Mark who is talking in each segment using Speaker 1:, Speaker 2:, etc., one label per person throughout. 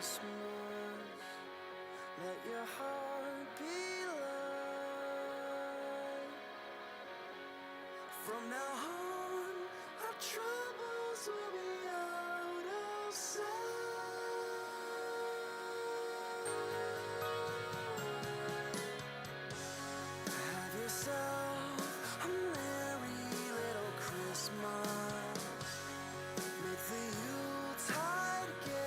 Speaker 1: Christmas, let your heart be light. From now on, our troubles will be out of sight. Have yourself a merry little Christmas. Make the Yuletide gay.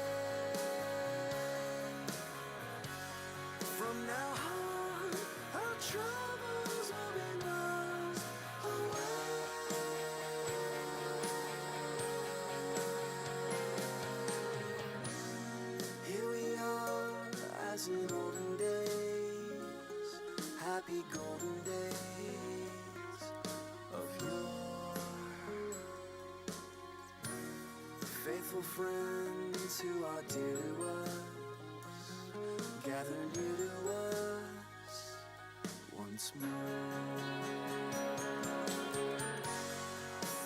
Speaker 1: From now on, our troubles will be miles away. Here we are, as in olden days, happy golden days of yore. Faithful friends who are dear to us gather near to us once more.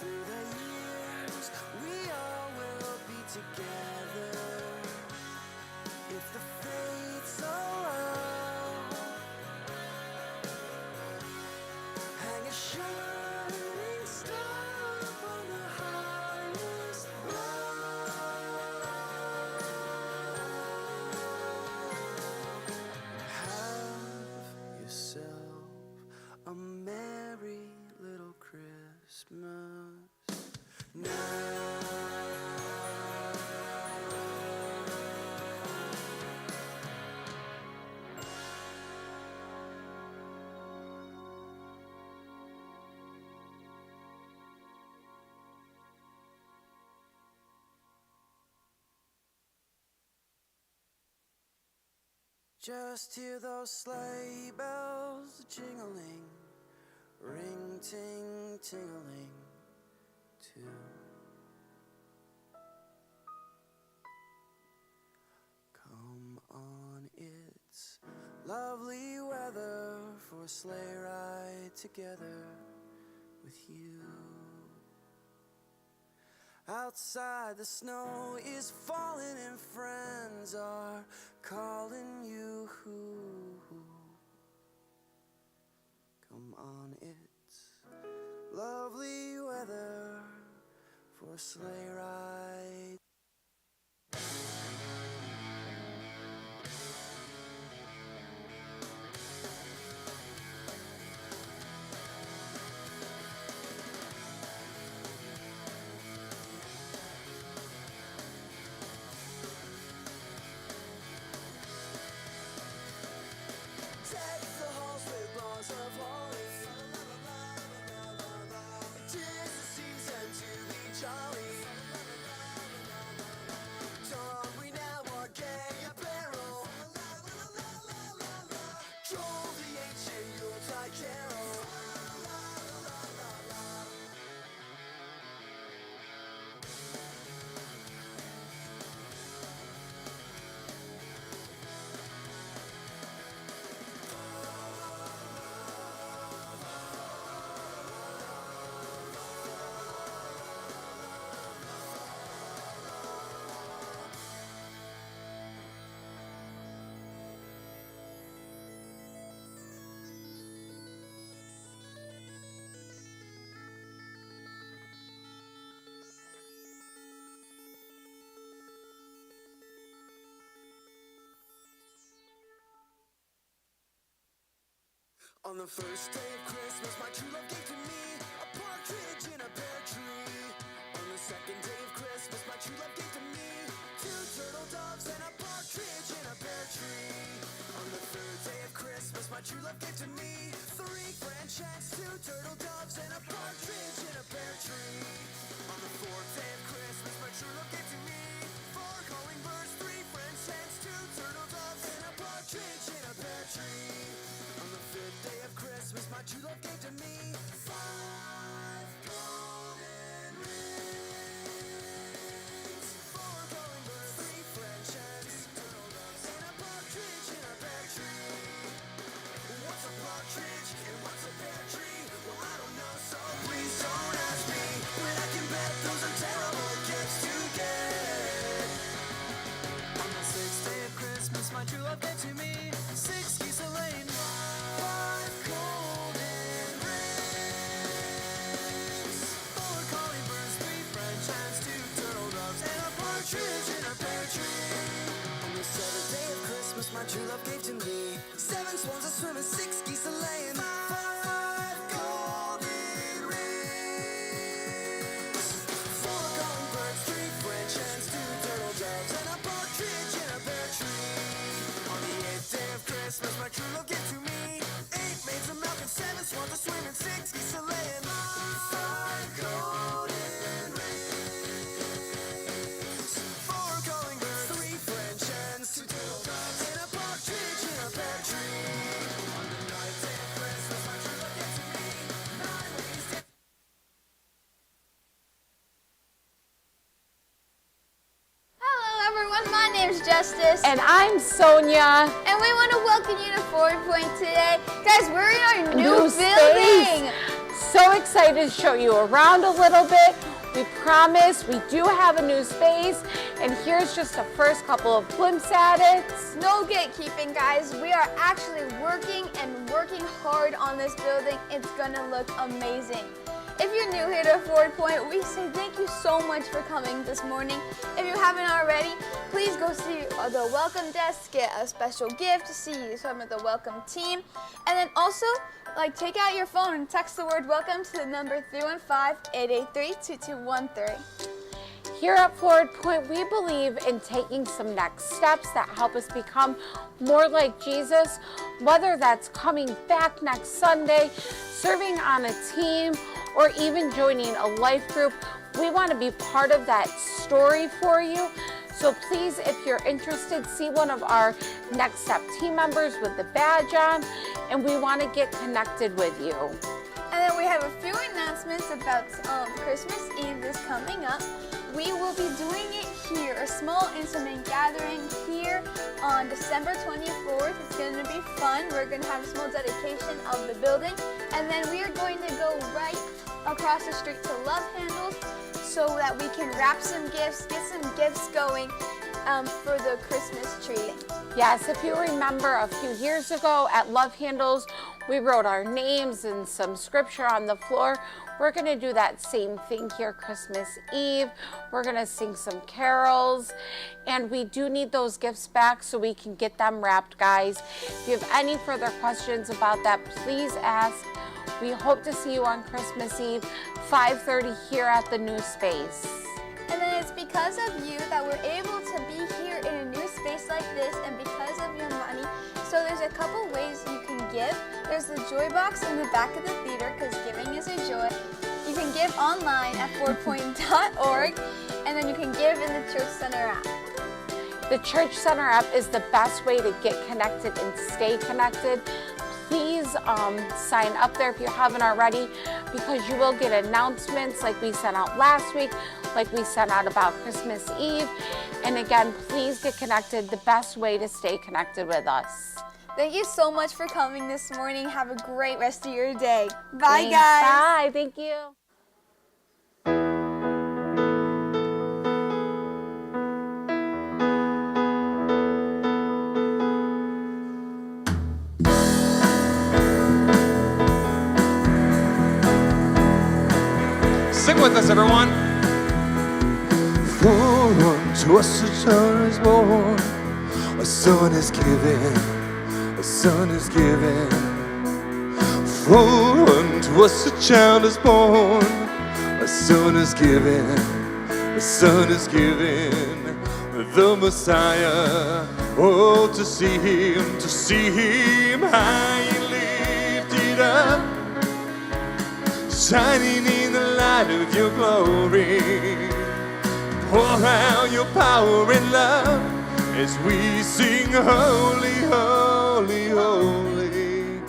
Speaker 1: Through the years, we all will be together if the fates allow. Hang a shining star on the highest bough. Have yourself a merry little Christmas now. Just hear those sleigh bells jingling, ring ting tingling too. Come on, it's lovely weather for a sleigh ride together with you. Outside the snow is falling and friends are calling you. Come on, it's lovely weather for a sleigh ride. Take the halls with bars of holly. It is the season to be jolly. Don't we now our gay apparel? Troll the ancient Yuletide carol. On the first day of Christmas, my true love gave to me a partridge in a pear tree. On the second day of Christmas, my true love gave to me 2 turtle doves and a partridge in a pear tree. On the third day of Christmas, my true love gave to me 3 French hens, 2 turtle doves and a partridge in a pear tree. On the fourth day of Christmas, my true love gave to me 4 calling birds, 3 French hens, 2 turtle doves and a partridge in a pear tree. On the fifth day of Christmas, my true love gave to me 5 golden rings, 4 calling birds, 3 French hens, 2 turtle doves and a partridge in a pear tree. What's a partridge and what's a pear tree? Well, I don't know, so please don't ask me. true love gave to me. 7 swans are swimming, 6 geese are laying, 5 golden rings. 4 calling birds, 3 French hens, 2 turtle doves, and a partridge in a pear tree. On the 8th day of Christmas, my true love gave to me. 8 maids of milk and 7 swans are swimming, 6 geese are laying, 5 golden rings. 4 calling birds, 3 French hens, 2 turtle doves, and a partridge in a pear tree. On the 9th day of Christmas, my true love gave to me. 9 ladies dancing.
Speaker 2: Hello everyone, my name's Justice.
Speaker 3: And I'm Sonia.
Speaker 2: And we want to welcome you to Forward Point today. Guys, we're in our new
Speaker 3: Space.
Speaker 2: building.
Speaker 3: So excited to show you around a little bit. We promise we do have a new space. And here's just a first couple of glimpses at it.
Speaker 2: No gatekeeping, guys. We are actually working hard on this building. It's gonna look amazing. If you're new here to Forward Point, we say thank you so much for coming this morning. If you haven't already, please go see the welcome desk, get a special gift to see some of the welcome team. And then also, take out your phone and text the word welcome to the number 315-883-2213.
Speaker 3: Here at Forward Point, we believe in taking some next steps that help us become more like Jesus, whether that's coming back next Sunday, serving on a team, or even joining a life group. We want to be part of that story for you. So please, if you're interested, see one of our Next Step team members with the badge on, and we want to get connected with you.
Speaker 2: And then we have a few announcements about Christmas Eve is coming up. We will be doing it here, a small intimate gathering here on December 24th. It's going to be fun. We're going to have a small dedication of the building. And then we are going to go right across the street to Love Handles so that we can wrap some gifts, get some gifts going for the Christmas tree.
Speaker 3: Yes, if you remember a few years ago at Love Handles, we wrote our names and some scripture on the floor. We're going to do that same thing here Christmas Eve. We're going to sing some carols, and we do need those gifts back so we can get them wrapped, guys. If you have any further questions about that, please ask. We hope to see you on Christmas Eve, 5:30 here at the new space.
Speaker 2: And then it's because of you that we're able to be here in a new space like this, and because of your money. So there's a couple ways you can give. There's the Joy Box in the back of the theater, because giving is a joy. You can give online at forwardpoint.org, and then you can give in the Church Center app.
Speaker 3: The Church Center app is the best way to get connected and stay connected. Please sign up there if you haven't already, because you will get announcements like we sent out last week, like we sent out about Christmas Eve. And again, please get connected, the best way to stay connected with us.
Speaker 2: Thank you so much for coming this morning. Have a great rest of your day. Bye,
Speaker 3: Thanks.
Speaker 2: guys.
Speaker 3: Bye. Thank you.
Speaker 4: Sing with us, everyone.
Speaker 1: For unto us a child is born, a son is given, a son is given. For unto us a child is born, a son is given, a son is given. The Messiah, oh, to see him high and lifted up, shining in the light of your glory. Pour out your power and love as we sing holy, holy, holy.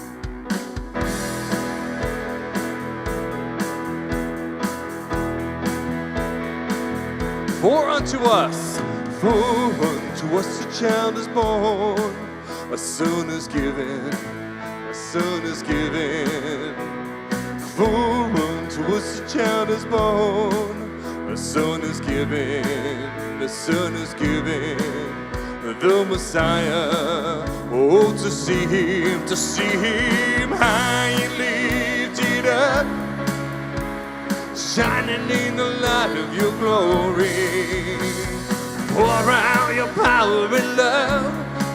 Speaker 4: For unto us
Speaker 1: a child is born, a son is given, a son is given. For unto us a child is born, a son is given, a son is given. The Messiah, oh, to see him high and lifted up, shining in the light of your glory. Pour out your power and love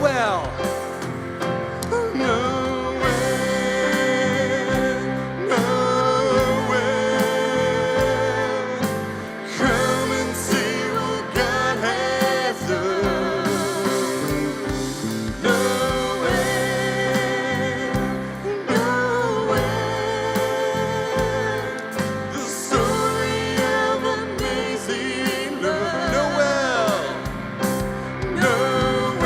Speaker 4: Noel. Noel, Noel, come and see what God has done. Noel, Noel, the story of amazing love. Noel, Noel,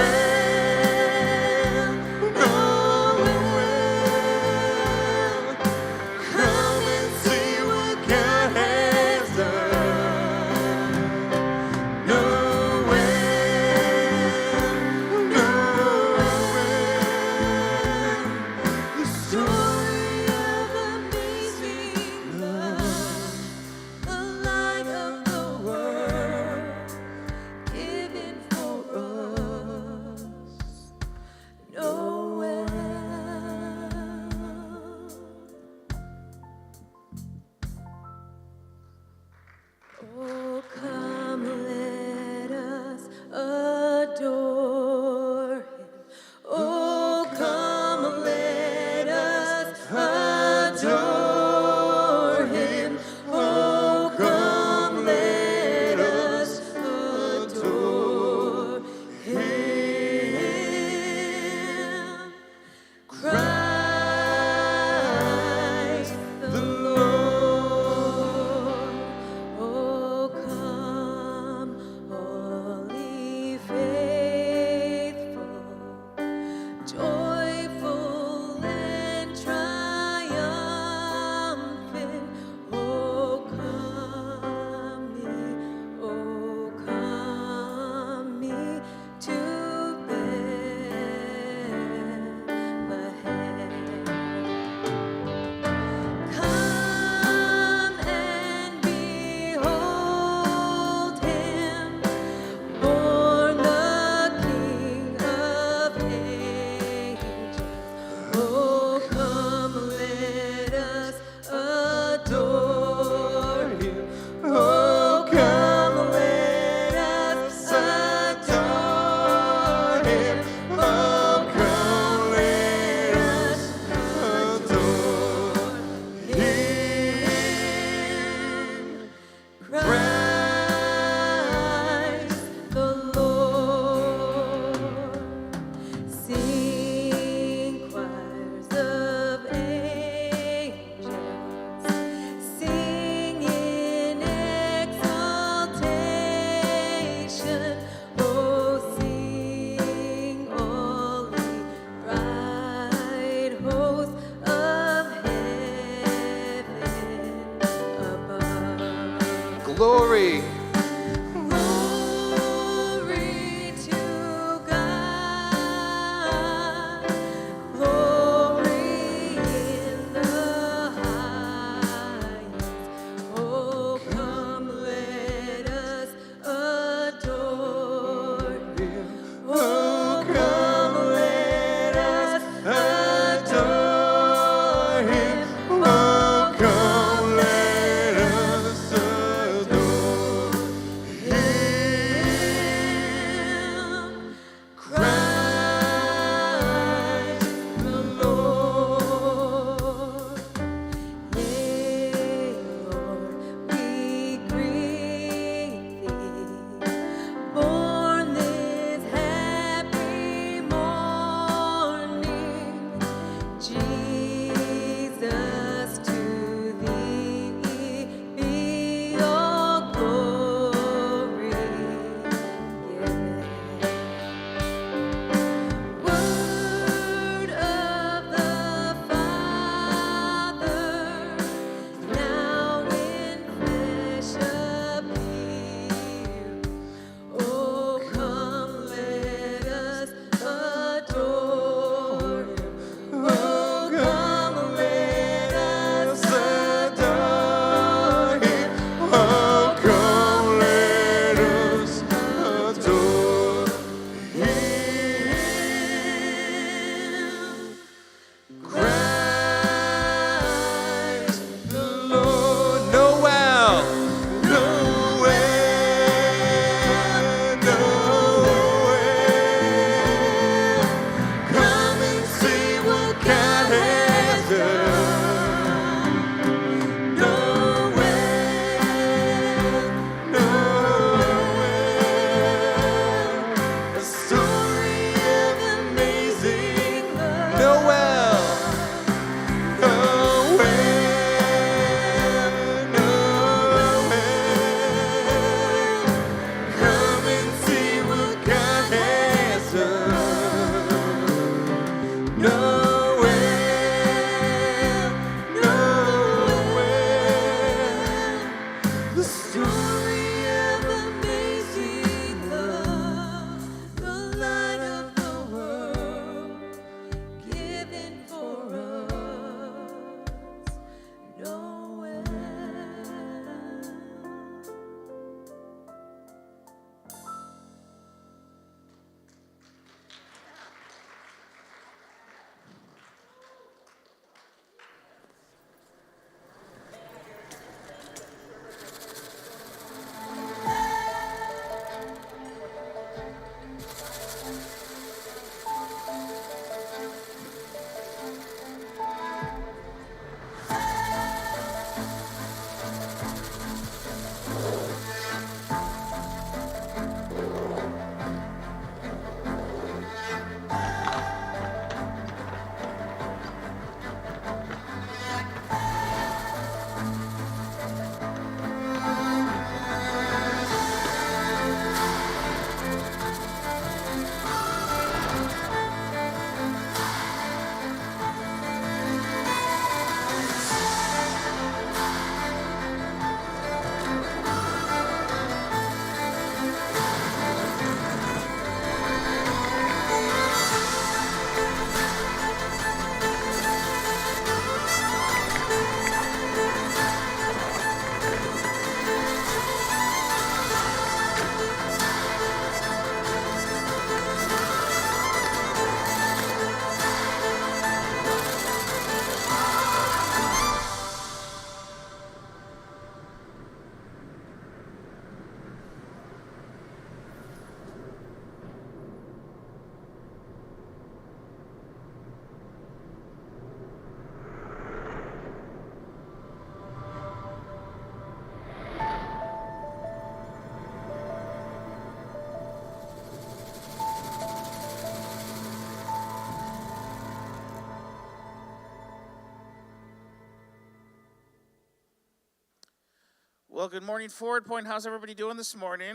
Speaker 5: Well, good morning, Forward Point. How's everybody doing this morning?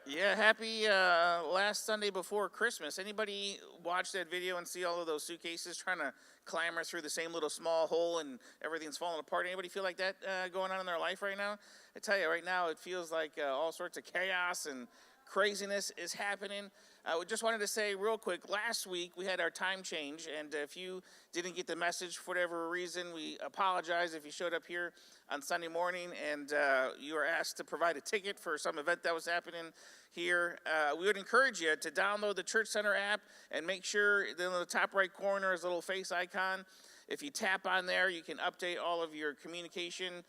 Speaker 5: Yeah, happy last Sunday before Christmas. Anybody watch that video and see all of those suitcases trying to clamber through the same little small hole and everything's falling apart? Anybody feel like that going on in their life right now? I tell you, right now it feels like all sorts of chaos and craziness is happening. I just wanted to say real quick, last week we had our time change, and if you didn't get the message for whatever reason, we apologize if you showed up here on Sunday morning and you were asked to provide a ticket for some event that was happening here. We would encourage you to download the Church Center app and make sure in the top right corner is a little face icon. If you tap on there, you can update all of your communication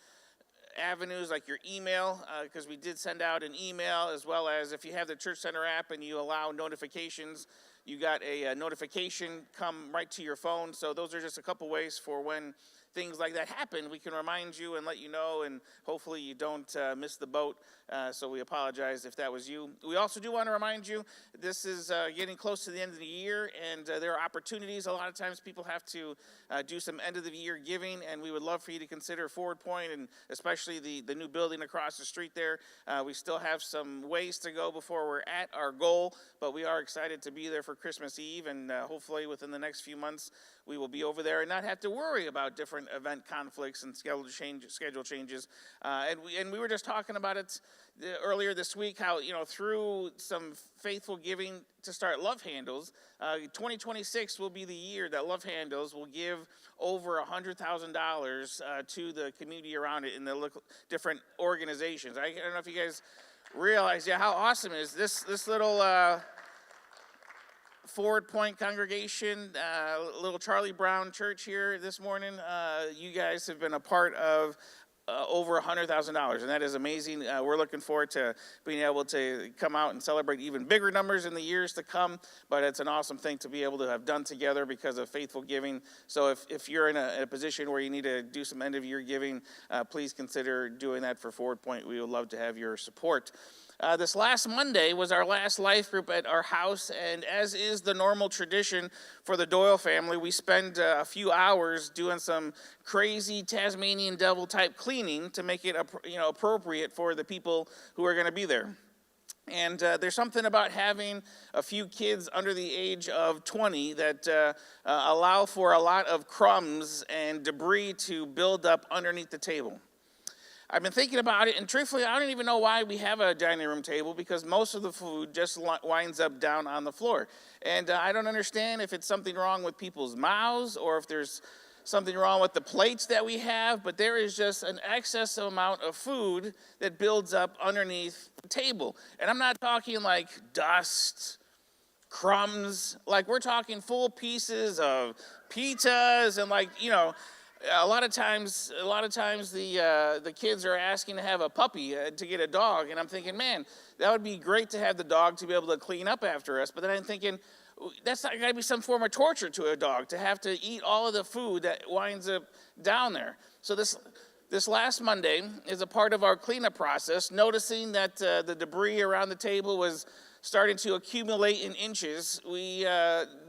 Speaker 5: avenues like your email, because we did send out an email, as well as if you have the Church Center app and you allow notifications, you got a notification come right to your phone. So those are just a couple ways for when things like that happen, we can remind you and let you know, and hopefully you don't miss the boat. So we apologize if that was you. We also do want to remind you, this is getting close to the end of the year, and there are opportunities. A lot of times people have to do some end of the year giving, and we would love for you to consider Forward Point, and especially the new building across the street there. We still have some ways to go before we're at our goal, but we are excited to be there for Christmas Eve, and hopefully within the next few months we will be over there and not have to worry about different event conflicts and schedule changes. And we were just talking about it earlier this week, how, through some faithful giving to start Love Handles, 2026 will be the year that Love Handles will give over $100,000 to the community around it in the different organizations. I don't know if you guys realize, how awesome is this little Forward Point congregation, little Charlie Brown Church here this morning. You guys have been a part of over $100,000, and that is amazing. We're looking forward to being able to come out and celebrate even bigger numbers in the years to come, but it's an awesome thing to be able to have done together because of faithful giving. So if you're in a position where you need to do some end-of-year giving, please consider doing that for Forward Point. We would love to have your support. This last Monday was our last life group at our house, and as is the normal tradition for the Doyle family, we spend a few hours doing some crazy Tasmanian devil type cleaning to make it appropriate for the people who are going to be there. And there's something about having a few kids under the age of 20 that allow for a lot of crumbs and debris to build up underneath the table. I've been thinking about it, and truthfully, I don't even know why we have a dining room table, because most of the food just winds up down on the floor. And I don't understand if it's something wrong with people's mouths or if there's something wrong with the plates that we have, but there is just an excess amount of food that builds up underneath the table. And I'm not talking like dust, crumbs, like we're talking full pieces of pizzas and a lot of times the kids are asking to have a puppy to get a dog, and I'm thinking, man, that would be great to have the dog to be able to clean up after us. But then I'm thinking, that's not got to be some form of torture to a dog to have to eat all of the food that winds up down there. So this last Monday is a part of our cleanup process, noticing that the debris around the table was starting to accumulate in inches. We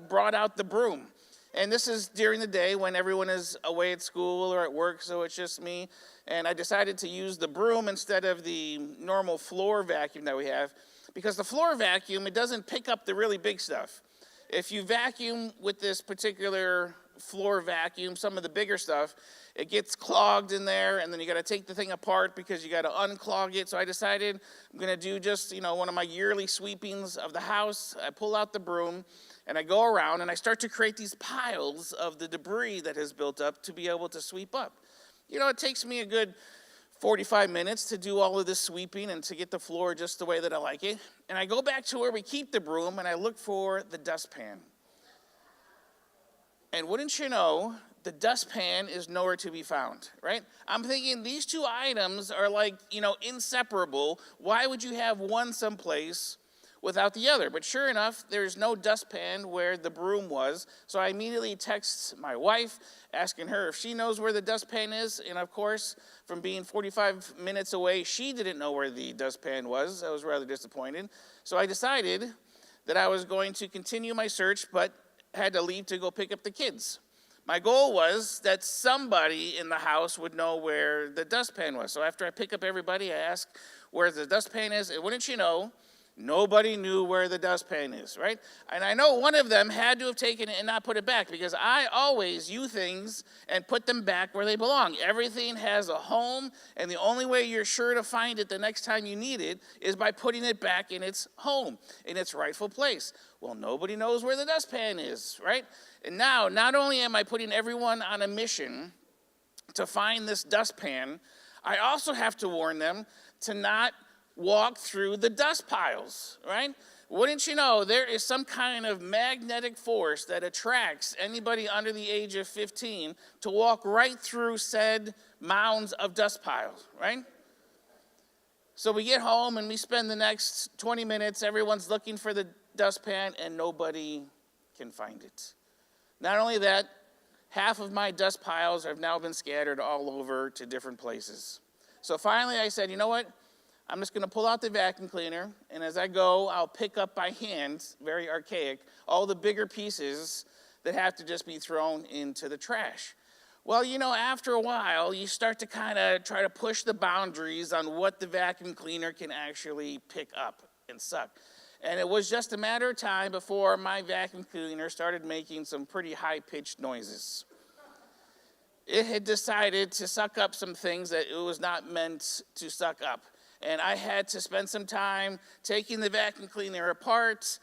Speaker 5: brought out the broom. And this is during the day when everyone is away at school or at work, so it's just me. And I decided to use the broom instead of the normal floor vacuum that we have, because the floor vacuum, it doesn't pick up the really big stuff. If you vacuum with this particular floor vacuum, some of the bigger stuff, it gets clogged in there, and then you got to take the thing apart because you got to unclog it. So I decided I'm going to do just, one of my yearly sweepings of the house. I pull out the broom, and I go around, and I start to create these piles of the debris that has built up to be able to sweep up. It takes me a good 45 minutes to do all of this sweeping and to get the floor just the way that I like it. And I go back to where we keep the broom, and I look for the dustpan. And wouldn't you know, the dustpan is nowhere to be found, right? I'm thinking these two items are inseparable. Why would you have one someplace without the other? But sure enough, there's no dustpan where the broom was. So I immediately text my wife, asking her if she knows where the dustpan is. And of course, from being 45 minutes away, she didn't know where the dustpan was. I was rather disappointed. So I decided that I was going to continue my search, but had to leave to go pick up the kids. My goal was that somebody in the house would know where the dustpan was. So after I pick up everybody, I ask where the dustpan is. And wouldn't you know, nobody knew where the dustpan is, right? And I know one of them had to have taken it and not put it back, because I always use things and put them back where they belong. Everything has a home, and the only way you're sure to find it the next time you need it is by putting it back in its home, in its rightful place. Well, nobody knows where the dustpan is, right? And now, not only am I putting everyone on a mission to find this dustpan, I also have to warn them to not walk through the dust piles, right? Wouldn't you know, there is some kind of magnetic force that attracts anybody under the age of 15 to walk right through said mounds of dust piles, right? So we get home and we spend the next 20 minutes, everyone's looking for the dustpan and nobody can find it. Not only that, half of my dust piles have now been scattered all over to different places. So finally I said, you know what? I'm just going to pull out the vacuum cleaner, and as I go, I'll pick up by hand, very archaic, all the bigger pieces that have to just be thrown into the trash. Well, you know, after a while, you start to kind of try to push the boundaries on what the vacuum cleaner can actually pick up and suck. And it was just a matter of time before my vacuum cleaner started making some pretty high-pitched noises. It had decided to suck up some things that it was not meant to suck up. And I had to spend some time taking the vacuum cleaner apart,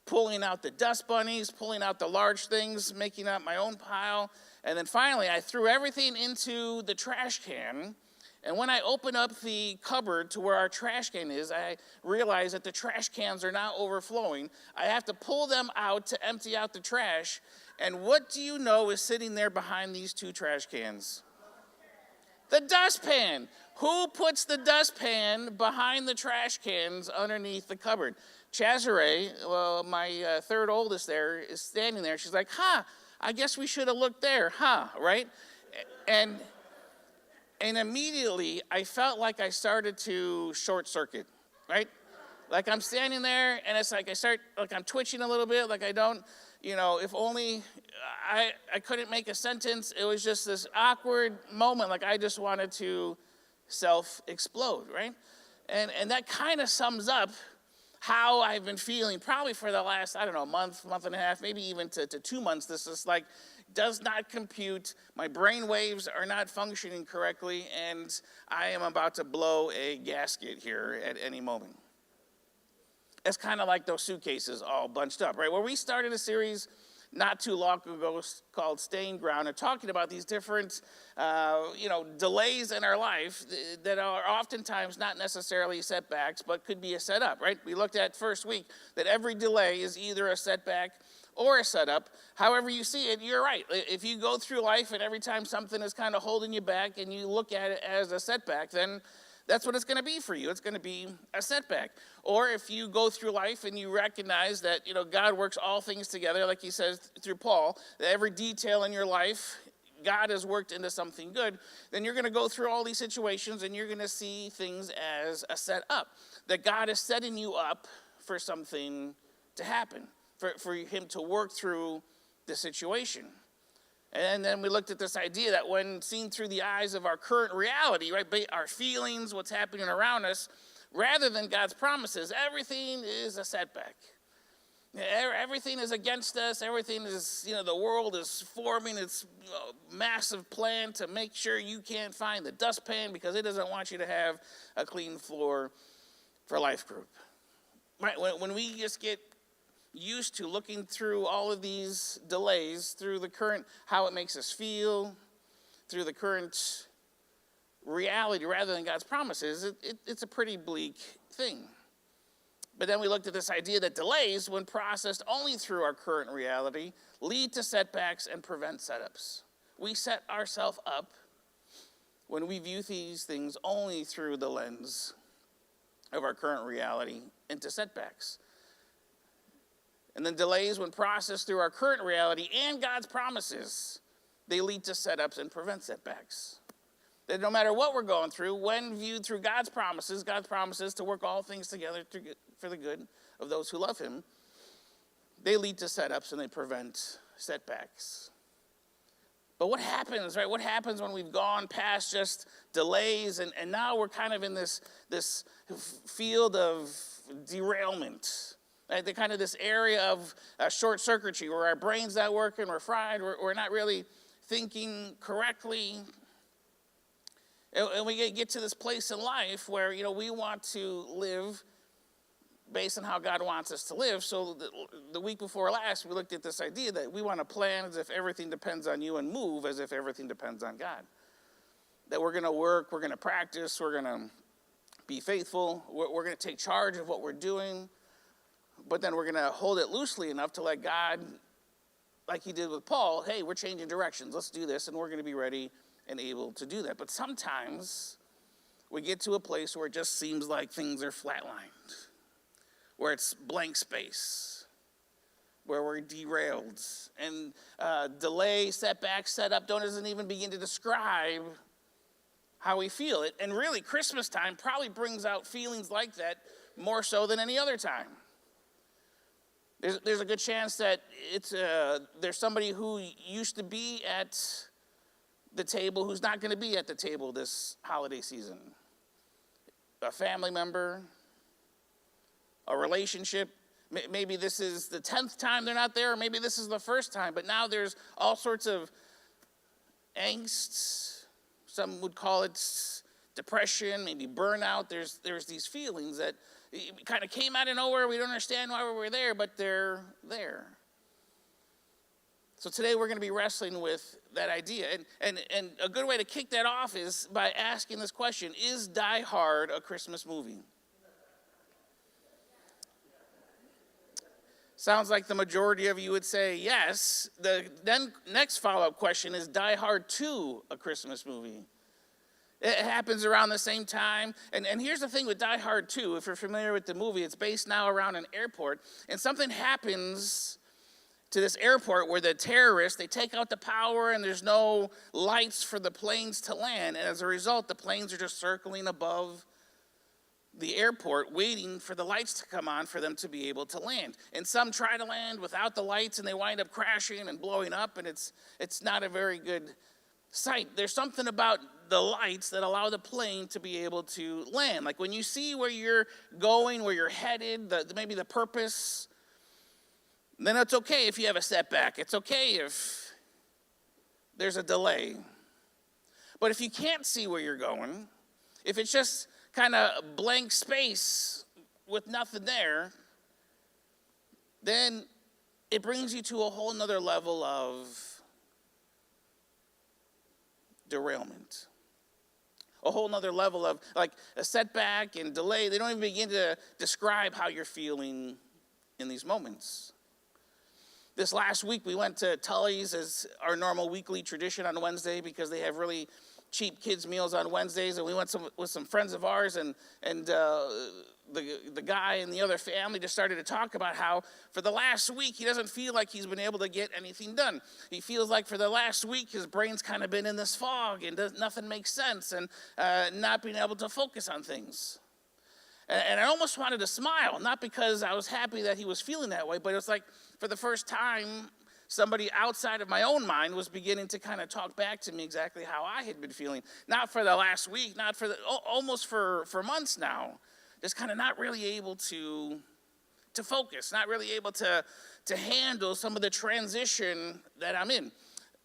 Speaker 5: pulling out the dust bunnies, pulling out the large things, making up my own pile. And then finally, I threw everything into the trash can. And when I open up the cupboard to where our trash can is, I realize that the trash cans are now overflowing. I have to pull them out to empty out the trash. And what do you know is sitting there behind these two trash cans? The dustpan. Who puts the dustpan behind the trash cans underneath the cupboard? Chazare, well, my third oldest there, is standing there. She's like, I guess we should have looked there, right? And immediately I felt like I started to short circuit, right? Like I'm standing there and it's like I'm twitching a little bit, like I don't, if only I couldn't make a sentence. It was just this awkward moment, like I just wanted to self-explode, right? And that kind of sums up how I've been feeling probably for the last, month and a half, maybe even to 2 months. This is like, does not compute. My brain waves are not functioning correctly, and I am about to blow a gasket here at any moment. It's kind of like those suitcases all bunched up, right? Where we started a series not too long ago called Staying Ground, and talking about these different, delays in our life that are oftentimes not necessarily setbacks, but could be a setup, right? We looked at first week that every delay is either a setback or a setup. However you see it, you're right. If you go through life and every time something is kind of holding you back and you look at it as a setback, then that's what it's going to be for you. It's going to be a setback. Or if you go through life and you recognize that, God works all things together, like he says through Paul, that every detail in your life, God has worked into something good, then you're going to go through all these situations and you're going to see things as a setup. That God is setting you up for something to happen, for him to work through the situation. And then we looked at this idea that when seen through the eyes of our current reality, right, our feelings, what's happening around us, rather than God's promises, everything is a setback. Everything is against us. Everything is, the world is forming its massive plan to make sure you can't find the dustpan because it doesn't want you to have a clean floor for life group. Right? When we just get used to looking through all of these delays, through the current, how it makes us feel, through the current reality rather than God's promises, it's a pretty bleak thing. But then we looked at this idea that delays, when processed only through our current reality, lead to setbacks and prevent setups. We set ourselves up when we view these things only through the lens of our current reality into setbacks. And then delays, when processed through our current reality and God's promises, they lead to setups and prevent setbacks. That no matter what we're going through, when viewed through God's promises to work all things together for the good of those who love him, they lead to setups and they prevent setbacks. But what happens, right? What happens when we've gone past just delays and now we're kind of in this field of derailment, right? The kind of this area of short circuitry where our brain's not working, we're fried, we're not really thinking correctly. And we get to this place in life where, we want to live based on how God wants us to live. So the week before last, we looked at this idea that we want to plan as if everything depends on you and move as if everything depends on God. That we're going to work, we're going to practice, we're going to be faithful, we're going to take charge of what we're doing, but then we're going to hold it loosely enough to let God, like he did with Paul, hey, we're changing directions, let's do this, and we're going to be ready and able to do that. But sometimes we get to a place where it just seems like things are flatlined, where it's blank space, where we're derailed. And delay, setback, setup doesn't even begin to describe how we feel it. And really, Christmas time probably brings out feelings like that more so than any other time. There's a good chance that there's somebody who used to be at the table who's not going to be at the table this holiday season. A family member, a relationship. Maybe this is the 10th time they're not there, or maybe this is the first time, but now there's all sorts of angst. Some would call it depression, maybe burnout. There's these feelings that kind of came out of nowhere. We don't understand why we were there, but they're there. So today we're going to be wrestling with that idea. And a good way to kick that off is by asking this question: is Die Hard a Christmas movie? Sounds like the majority of you would say yes. The then next follow-up question is Die Hard 2 a Christmas movie? It happens around the same time. And here's the thing with Die Hard 2, if you're familiar with the movie, it's based now around an airport. And something happens to this airport where the terrorists, they take out the power and there's no lights for the planes to land. And as a result, the planes are just circling above the airport waiting for the lights to come on for them to be able to land. And some try to land without the lights and they wind up crashing and blowing up, and it's not a very good sight. There's something about the lights that allow the plane to be able to land. Like when you see where you're going, where you're headed, maybe the purpose, then it's okay if you have a setback. It's okay if there's a delay. But if you can't see where you're going, if it's just kind of blank space with nothing there, then it brings you to a whole nother level of derailment. A whole nother level of like a setback and delay. They don't even begin to describe how you're feeling in these moments. This last week we went to Tully's as our normal weekly tradition on Wednesday because they have really cheap kids meals on Wednesdays, and we went with some friends of ours, and the guy and the other family just started to talk about how for the last week he doesn't feel like he's been able to get anything done. He feels like for the last week his brain's kind of been in this fog and nothing makes sense, and not being able to focus on things. And I almost wanted to smile, not because I was happy that he was feeling that way, but it was like for the first time somebody outside of my own mind was beginning to kind of talk back to me exactly how I had been feeling. Not for the last week, not for almost for months now. Just kind of not really able to focus, not really able to handle some of the transition that I'm in.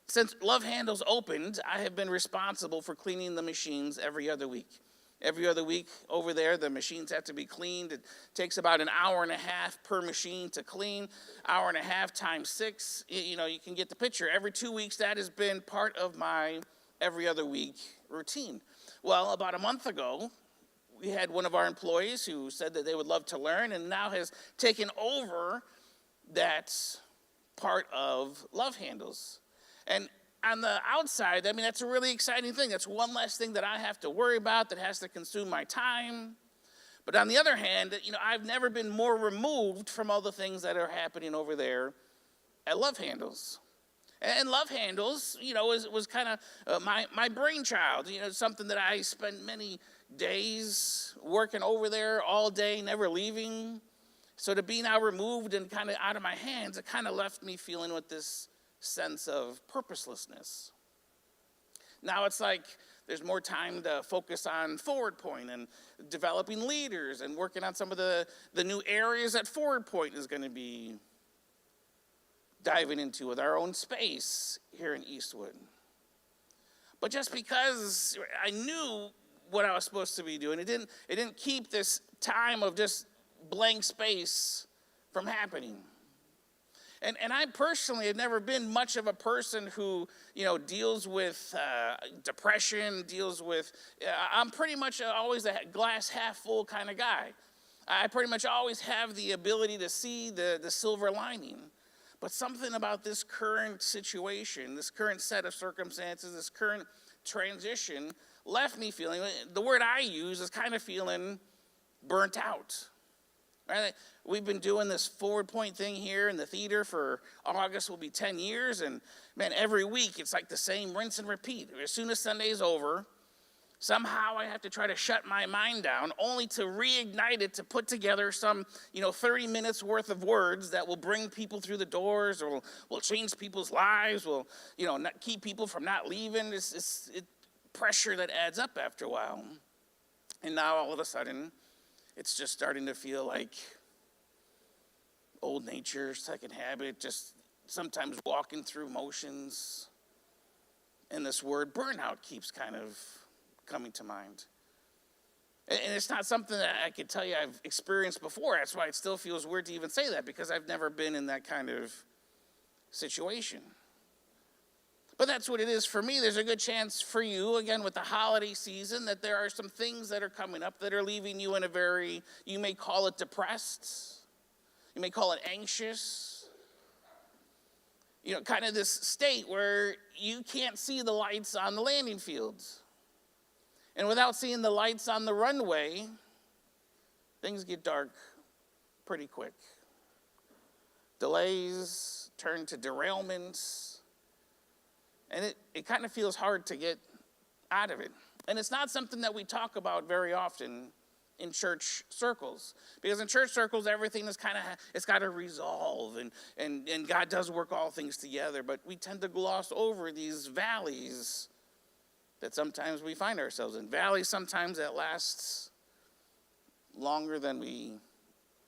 Speaker 5: Since Love Handles opened, I have been responsible for cleaning the machines every other week. Every other week over there, the machines have to be cleaned. It takes about an hour and a half per machine to clean. Hour and a half times 6. You can get the picture. Every 2 weeks, that has been part of my every other week routine. Well, about a month ago, we had one of our employees who said that they would love to learn and now has taken over that part of Love Handles. And on the outside, I mean, that's a really exciting thing. That's one less thing that I have to worry about that has to consume my time. But on the other hand, I've never been more removed from all the things that are happening over there at Love Handles. And Love Handles, was kind of my brainchild. Something that I spent many days working over there all day, never leaving. So to be now removed and kind of out of my hands, it kind of left me feeling with this sense of purposelessness. Now it's like there's more time to focus on Forward Point and developing leaders and working on some of the new areas that Forward Point is going to be diving into with our own space here in Eastwood. But just because I knew what I was supposed to be doing, it didn't keep this time of just blank space from happening. And I personally have never been much of a person who, deals with depression, I'm pretty much always a glass half full kind of guy. I pretty much always have the ability to see the silver lining. But something about this current situation, this current set of circumstances, this current transition left me feeling, the word I use is kind of feeling burnt out. Right? We've been doing this Forward Point thing here in the theater for August will be 10 years. And man, every week it's like the same rinse and repeat. As soon as Sunday's over, somehow I have to try to shut my mind down only to reignite it to put together some, 30 minutes worth of words that will bring people through the doors or will change people's lives, will, not keep people from not leaving. It's pressure that adds up after a while. And now all of a sudden, it's just starting to feel like old nature, second habit, just sometimes walking through motions. And this word burnout keeps kind of coming to mind. And it's not something that I could tell you I've experienced before. That's why it still feels weird to even say that, because I've never been in that kind of situation. But that's what it is for me. There's a good chance for you, again, with the holiday season, that there are some things that are coming up that are leaving you in a very, you may call it depressed. You may call it anxious. Kind of this state where you can't see the lights on the landing fields. And without seeing the lights on the runway, things get dark pretty quick. Delays turn to derailments. And it kind of feels hard to get out of it. And it's not something that we talk about very often in church circles. Because in church circles, everything is it's got to resolve. And God does work all things together. But we tend to gloss over these valleys that sometimes we find ourselves in. Valleys sometimes that lasts longer than we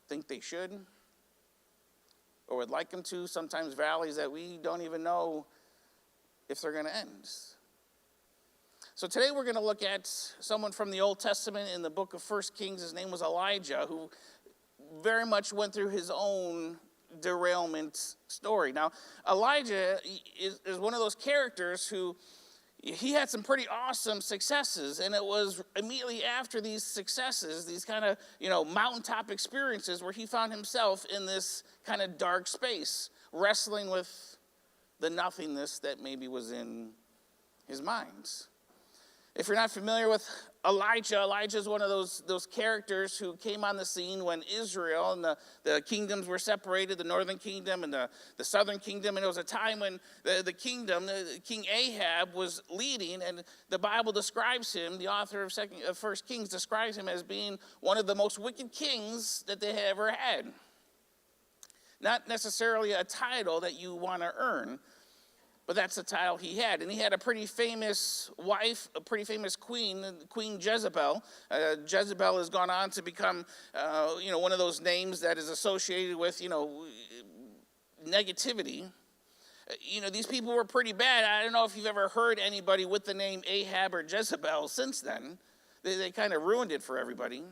Speaker 5: think they should or would like them to. Sometimes valleys that we don't even know if they're going to end. So today we're going to look at someone from the Old Testament in the book of 1 Kings. His name was Elijah, who very much went through his own derailment story. Now, Elijah is one of those characters who he had some pretty awesome successes, and it was immediately after these successes, these kind of, mountaintop experiences where he found himself in this kind of dark space, wrestling with the nothingness that maybe was in his mind. If you're not familiar with Elijah is one of those characters who came on the scene when Israel and the kingdoms were separated, the northern kingdom and the southern kingdom. And it was a time when the kingdom, King Ahab, was leading, and the Bible describes him, the author of 1 Kings describes him as being one of the most wicked kings that they had ever had. Not necessarily a title that you want to earn, but that's the title he had. And he had a pretty famous wife, a pretty famous queen, Queen Jezebel. Jezebel has gone on to become, one of those names that is associated with, negativity. These people were pretty bad. I don't know if you've ever heard anybody with the name Ahab or Jezebel since then. They kind of ruined it for everybody.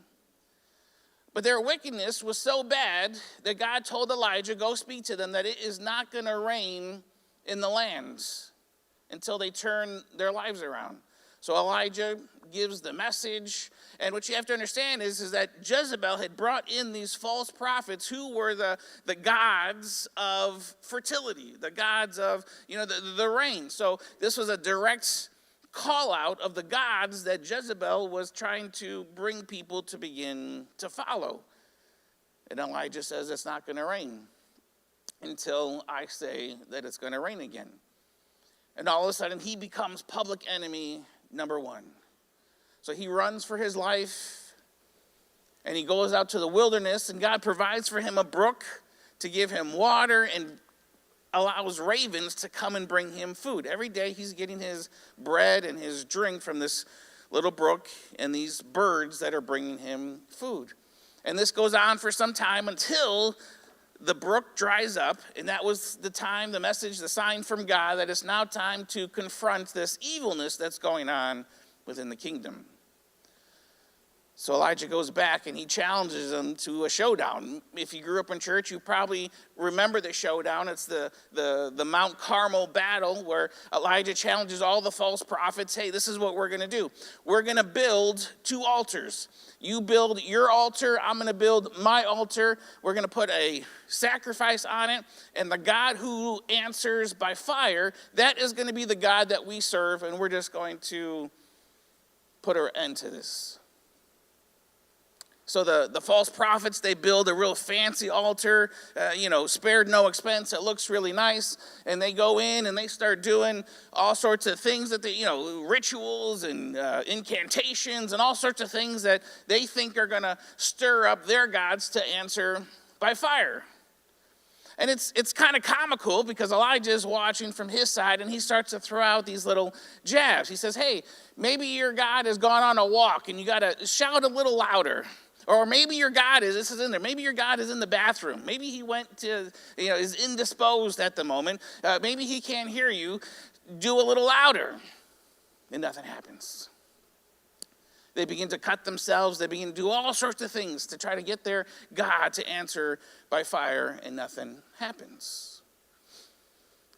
Speaker 5: But their wickedness was so bad that God told Elijah, go speak to them, that it is not going to rain in the land until they turn their lives around. So Elijah gives the message. And what you have to understand is that Jezebel had brought in these false prophets who were the gods of fertility, the gods of, the rain. So this was a direct call out of the gods that Jezebel was trying to bring people to begin to follow. And Elijah says it's not going to rain until I say that it's going to rain again. And all of a sudden he becomes public enemy number one. So he runs for his life and he goes out to the wilderness, and God provides for him a brook to give him water, and allows ravens to come and bring him food. Every day he's getting his bread and his drink from this little brook and these birds that are bringing him food. And this goes on for some time until the brook dries up, and that was the time, the message, the sign from God that it's now time to confront this evilness that's going on within the kingdom. So Elijah goes back and he challenges them to a showdown. If you grew up in church, you probably remember the showdown. It's the Mount Carmel battle where Elijah challenges all the false prophets. Hey, this is what we're going to do. We're going to build 2 altars. You build your altar. I'm going to build my altar. We're going to put a sacrifice on it. And the God who answers by fire, that is going to be the God that we serve. And we're just going to put an end to this. So the false prophets, they build a real fancy altar, spared no expense. It looks really nice. And they go in and they start doing all sorts of things that rituals and incantations and all sorts of things that they think are going to stir up their gods to answer by fire. And it's kind of comical because Elijah is watching from his side and he starts to throw out these little jabs. He says, hey, maybe your God has gone on a walk and you got to shout a little louder. Or maybe your God this is in there. Maybe your God is in the bathroom. Maybe he went to, is indisposed at the moment. Maybe he can't hear you. Do a little louder. And nothing happens. They begin to cut themselves. They begin to do all sorts of things to try to get their God to answer by fire, and nothing happens.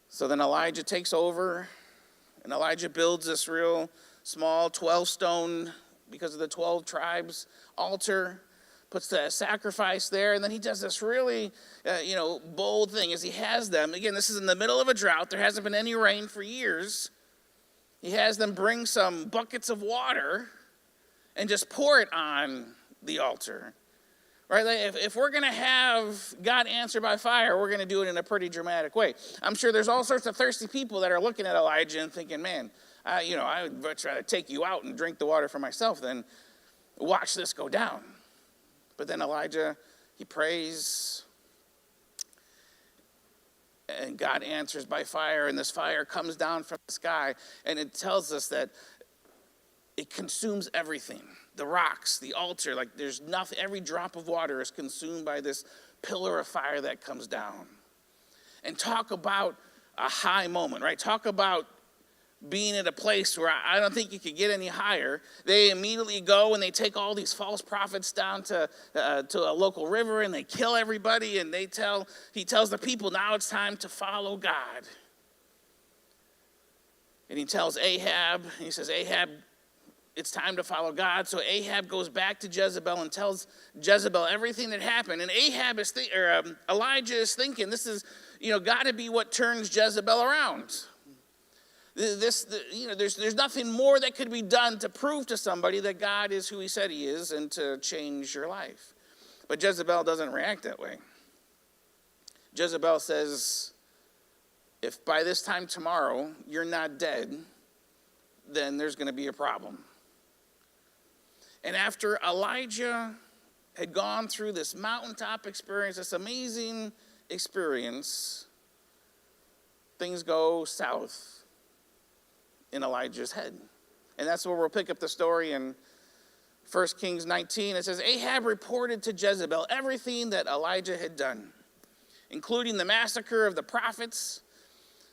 Speaker 5: So then Elijah takes over, and Elijah builds this real small 12-stone, because of the 12 tribes, altar, puts the sacrifice there, and then he does this really, bold thing as he has them. Again, this is in the middle of a drought. There hasn't been any rain for years. He has them bring some buckets of water and just pour it on the altar. Right? Like if we're going to have God answer by fire, we're going to do it in a pretty dramatic way. I'm sure there's all sorts of thirsty people that are looking at Elijah and thinking, man, I would much rather take you out and drink the water for myself than watch this go down. But then Elijah, he prays, and God answers by fire, and this fire comes down from the sky, and it tells us that it consumes everything. The rocks, the altar, like there's nothing, every drop of water is consumed by this pillar of fire that comes down. And talk about a high moment, right? Talk about being at a place where I don't think you could get any higher. They immediately go and they take all these false prophets down to a local river and they kill everybody, and he tells the people, now it's time to follow God. And he tells Ahab, and he says, Ahab, it's time to follow God. So Ahab goes back to Jezebel and tells Jezebel everything that happened. And Elijah is thinking, this is, got to be what turns Jezebel around. There's nothing more that could be done to prove to somebody that God is who he said he is and to change your life. But Jezebel doesn't react that way. Jezebel says, if by this time tomorrow you're not dead, then there's going to be a problem. And after Elijah had gone through this mountaintop experience, this amazing experience, things go south in Elijah's head. And that's where we'll pick up the story in 1 Kings 19. It says, Ahab reported to Jezebel everything that Elijah had done, including the massacre of the prophets.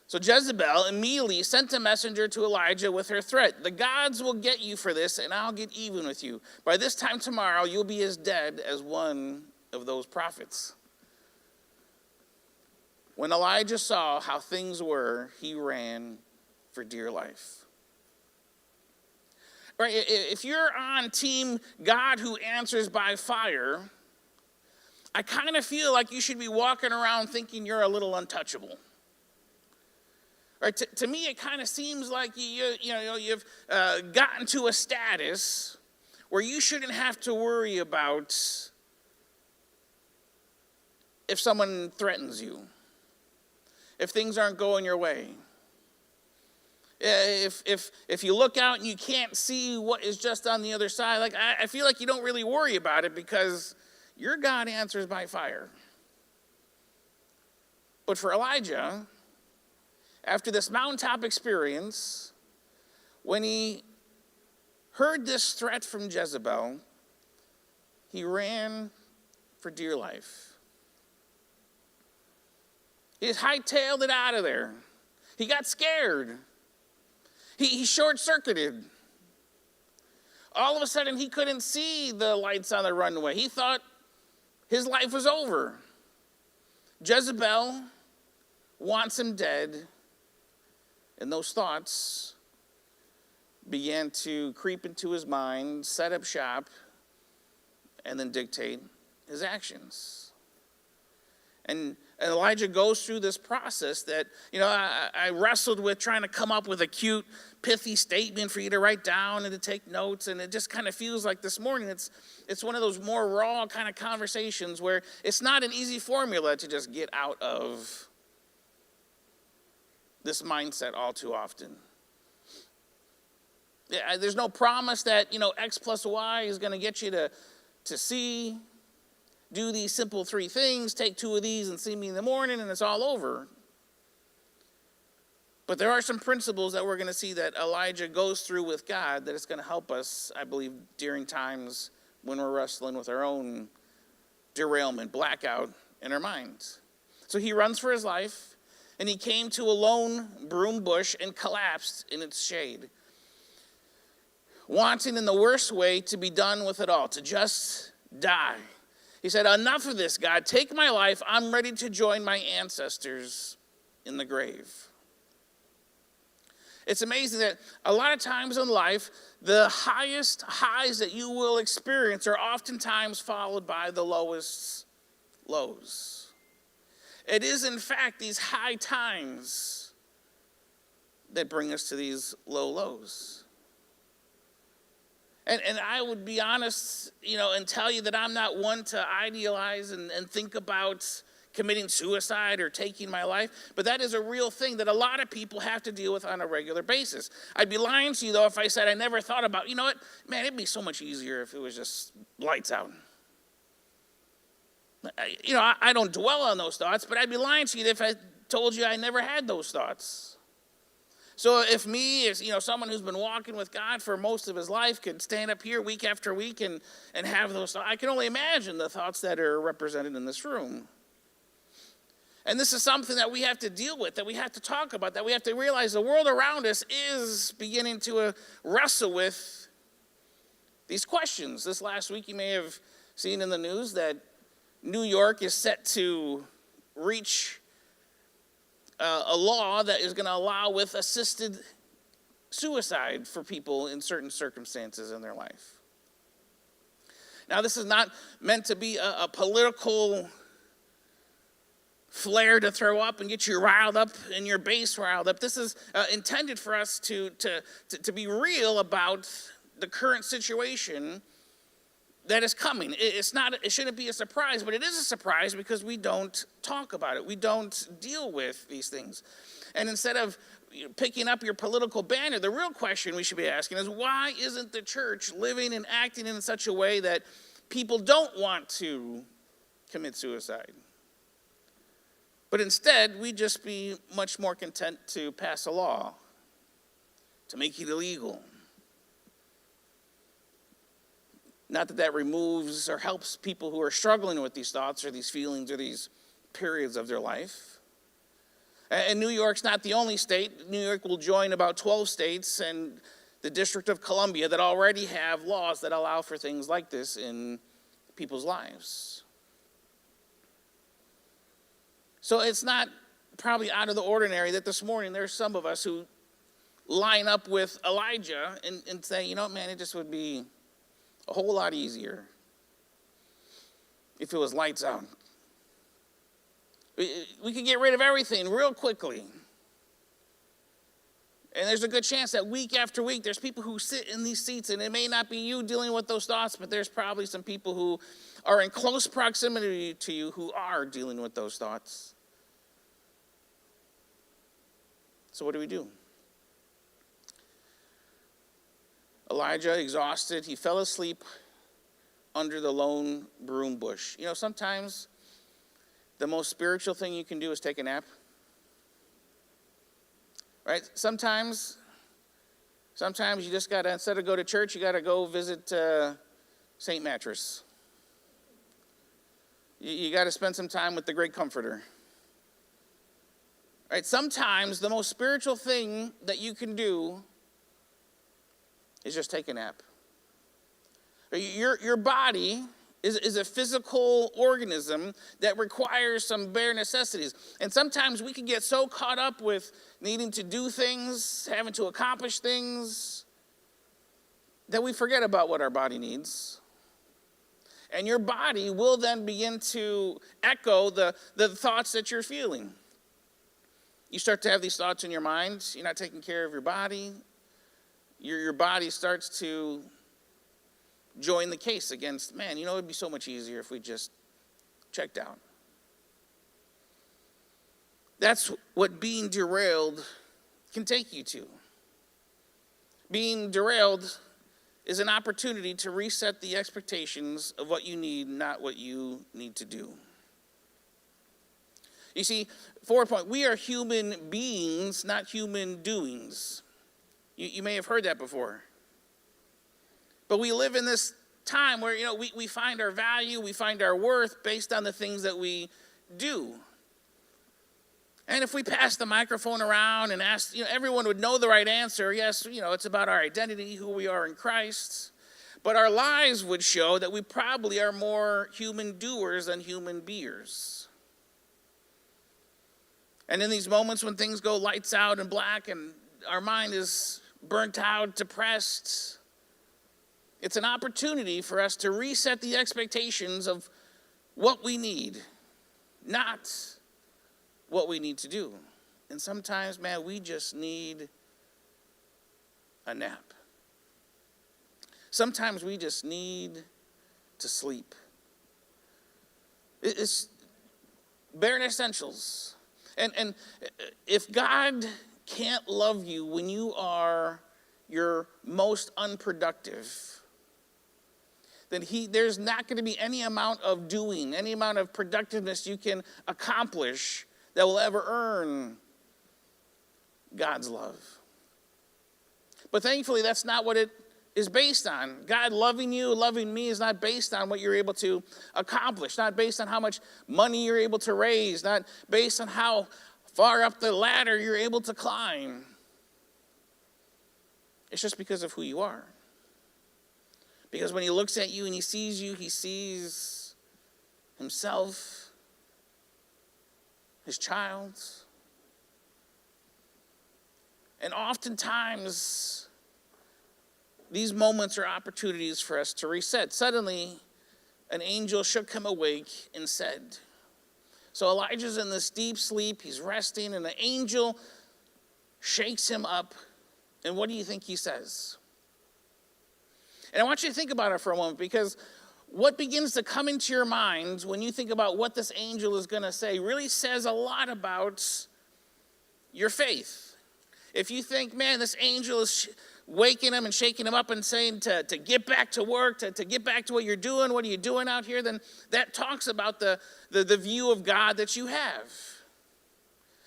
Speaker 5: So Jezebel immediately sent a messenger to Elijah with her threat. The gods will get you for this, and I'll get even with you. By this time tomorrow, you'll be as dead as one of those prophets. When Elijah saw how things were, he ran for dear life. Right? If you're on team God who answers by fire, I kind of feel like you should be walking around thinking you're a little untouchable. Right? To me, it kind of seems like you've gotten to a status where you shouldn't have to worry about if someone threatens you, if things aren't going your way. If you look out and you can't see what is just on the other side, like I feel like you don't really worry about it because your God answers by fire. But for Elijah, after this mountaintop experience, when he heard this threat from Jezebel, he ran for dear life. He hightailed it out of there. He got scared. He short-circuited. All of a sudden, he couldn't see the lights on the runway. He thought his life was over. Jezebel wants him dead, and those thoughts began to creep into his mind, set up shop, and then dictate his actions. And Elijah goes through this process that, I wrestled with trying to come up with a cute, pithy statement for you to write down and to take notes. And it just kind of feels like this morning it's one of those more raw kind of conversations where it's not an easy formula to just get out of this mindset all too often. Yeah, there's no promise that, X plus Y is going to get you to see. Do these simple 3 things, take 2 of these and see me in the morning, and it's all over. But there are some principles that we're going to see that Elijah goes through with God that is going to help us, I believe, during times when we're wrestling with our own derailment, blackout in our minds. So he runs for his life, and he came to a lone broom bush and collapsed in its shade, wanting in the worst way to be done with it all, to just die. He said, enough of this, God. Take my life. I'm ready to join my ancestors in the grave. It's amazing that a lot of times in life, the highest highs that you will experience are oftentimes followed by the lowest lows. It is, in fact, these high times that bring us to these low lows. And I would be honest, and tell you that I'm not one to idealize and think about committing suicide or taking my life, but that is a real thing that a lot of people have to deal with on a regular basis. I'd be lying to you, though, if I said I never thought about, man, it'd be so much easier if it was just lights out. I don't dwell on those thoughts, but I'd be lying to you if I told you I never had those thoughts. So if me, as someone who's been walking with God for most of his life, could stand up here week after week and have those thoughts, I can only imagine the thoughts that are represented in this room. And this is something that we have to deal with, that we have to talk about, that we have to realize the world around us is beginning to wrestle with these questions. This last week you may have seen in the news that New York is set to reach a law that is going to allow with assisted suicide for people in certain circumstances in their life. Now, this is not meant to be a political flare to throw up and get you riled up and your base riled up. This is intended for us to be real about the current situation that is coming. It shouldn't be a surprise, but it is a surprise because we don't talk about it. We don't deal with these things. And instead of picking up your political banner, the real question we should be asking is, why isn't the church living and acting in such a way that people don't want to commit suicide? But instead, we just be much more content to pass a law, to make it illegal. Not that removes or helps people who are struggling with these thoughts or these feelings or these periods of their life. And New York's not the only state. New York will join about 12 states and the District of Columbia that already have laws that allow for things like this in people's lives. So it's not probably out of the ordinary that this morning there's some of us who line up with Elijah and say, man, it just would be a whole lot easier if it was lights out. We could get rid of everything real quickly. And there's a good chance that week after week, there's people who sit in these seats, and it may not be you dealing with those thoughts, but there's probably some people who are in close proximity to you who are dealing with those thoughts. So what do? Elijah, exhausted, he fell asleep under the lone broom bush. Sometimes the most spiritual thing you can do is take a nap? Right? Sometimes you just got to, instead of go to church, you got to go visit St. Mattress. You got to spend some time with the Great Comforter. Right? Sometimes the most spiritual thing that you can do is just take a nap. Your body is a physical organism that requires some bare necessities. And sometimes we can get so caught up with needing to do things, having to accomplish things, that we forget about what our body needs. And your body will then begin to echo the thoughts that you're feeling. You start to have these thoughts in your mind. You're not taking care of your body. Your body starts to join the case against, man, you know, it'd be so much easier if we just checked out. That's what being derailed can take you to. Being derailed is an opportunity to reset the expectations of what you need, not what you need to do. You see, forward point, we are human beings, not human doings. You may have heard that before. But we live in this time where, you know, we find our value, we find our worth based on the things that we do. And if we pass the microphone around and ask, you know, everyone would know the right answer. Yes, you know, it's about our identity, who we are in Christ. But our lives would show that we probably are more human doers than human beers. And in these moments when things go lights out and black and our mind is burnt out, depressed, it's an opportunity for us to reset the expectations of what we need, not what we need to do. And sometimes, man, we just need a nap. Sometimes we just need to sleep. It's bare essentials. And if God can't love you when you are your most unproductive, then there's not going to be any amount of doing, any amount of productiveness you can accomplish that will ever earn God's love. But thankfully, that's not what it is based on. God loving you, loving me is not based on what you're able to accomplish, not based on how much money you're able to raise, not based on how far up the ladder you're able to climb. It's just because of who you are. Because when he looks at you and he sees himself, his child. And oftentimes, these moments are opportunities for us to reset. Suddenly, an angel shook him awake and said. So Elijah's in this deep sleep, he's resting, and the angel shakes him up. And what do you think he says? And I want you to think about it for a moment, because what begins to come into your mind when you think about what this angel is going to say really says a lot about your faith. If you think, man, this angel is waking him and shaking him up and saying to get back to work, to get back to what you're doing, what are you doing out here, then that talks about the view of God that you have.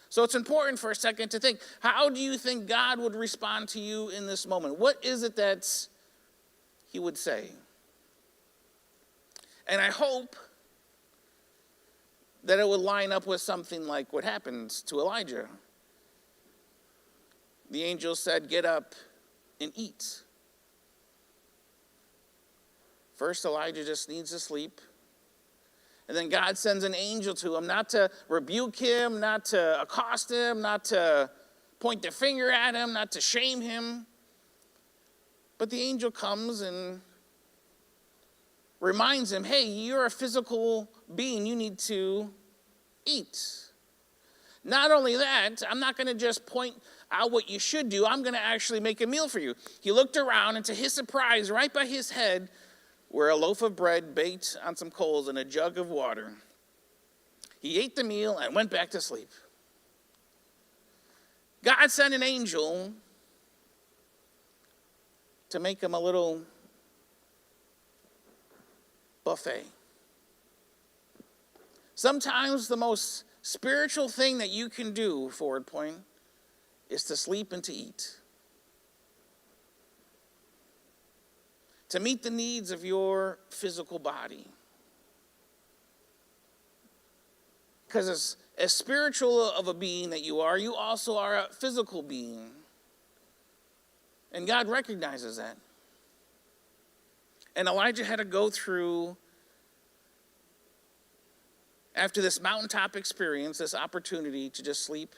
Speaker 5: So it's important for a second to think, how do you think God would respond to you in this moment? What is it that he would say? And I hope that it would line up with something like what happened to Elijah. The angel said, get up and eat. First, Elijah just needs to sleep. And then God sends an angel to him, not to rebuke him, not to accost him, not to point the finger at him, not to shame him. But the angel comes and reminds him, hey, you're a physical being. You need to eat. Not only that, I'm not going to just point out what you should do. I'm going to actually make a meal for you. He looked around, and to his surprise, right by his head were a loaf of bread baked on some coals and a jug of water. He ate the meal and went back to sleep. God sent an angel to make him a little buffet. Sometimes the most spiritual thing that you can do, Forward Point, is to sleep and to eat. To meet the needs of your physical body. Because as spiritual of a being that you also are a physical being. And God recognizes that. And Elijah had to go through, after this mountaintop experience, this opportunity to just sleep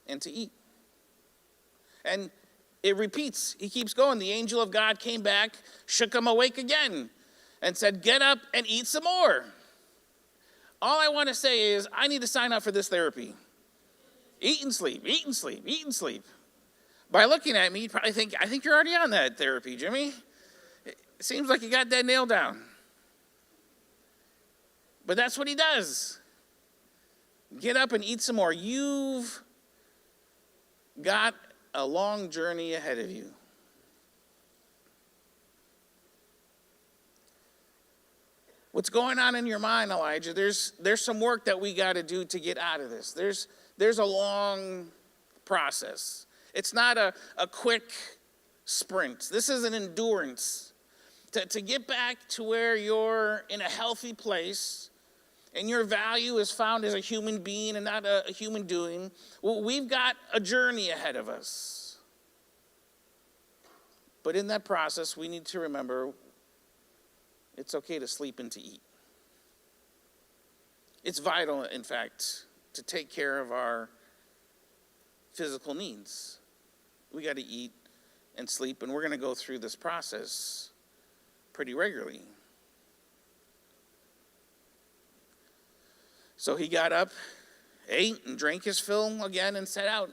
Speaker 5: and to eat. And it repeats. He keeps going. The angel of God came back, shook him awake again, and said, get up and eat some more. All I want to say is, I need to sign up for this therapy. Eat and sleep, eat and sleep, eat and sleep. By looking at me, you'd probably think, I think you're already on that therapy, Jimmy. It seems like you got that nailed down. But that's what he does. Get up and eat some more. You've got a long journey ahead of you. What's going on in your mind, Elijah? There's some work that we got to do to get out of this. There's a long process. It's not a quick sprint. This is an endurance. To get back to where you're in a healthy place and your value is found as a human being and not a human doing, well, we've got a journey ahead of us. But in that process, we need to remember it's okay to sleep and to eat. It's vital, in fact, to take care of our physical needs. We got to eat and sleep, and we're going to go through this process pretty regularly. So he got up, ate, and drank his fill again, and set out.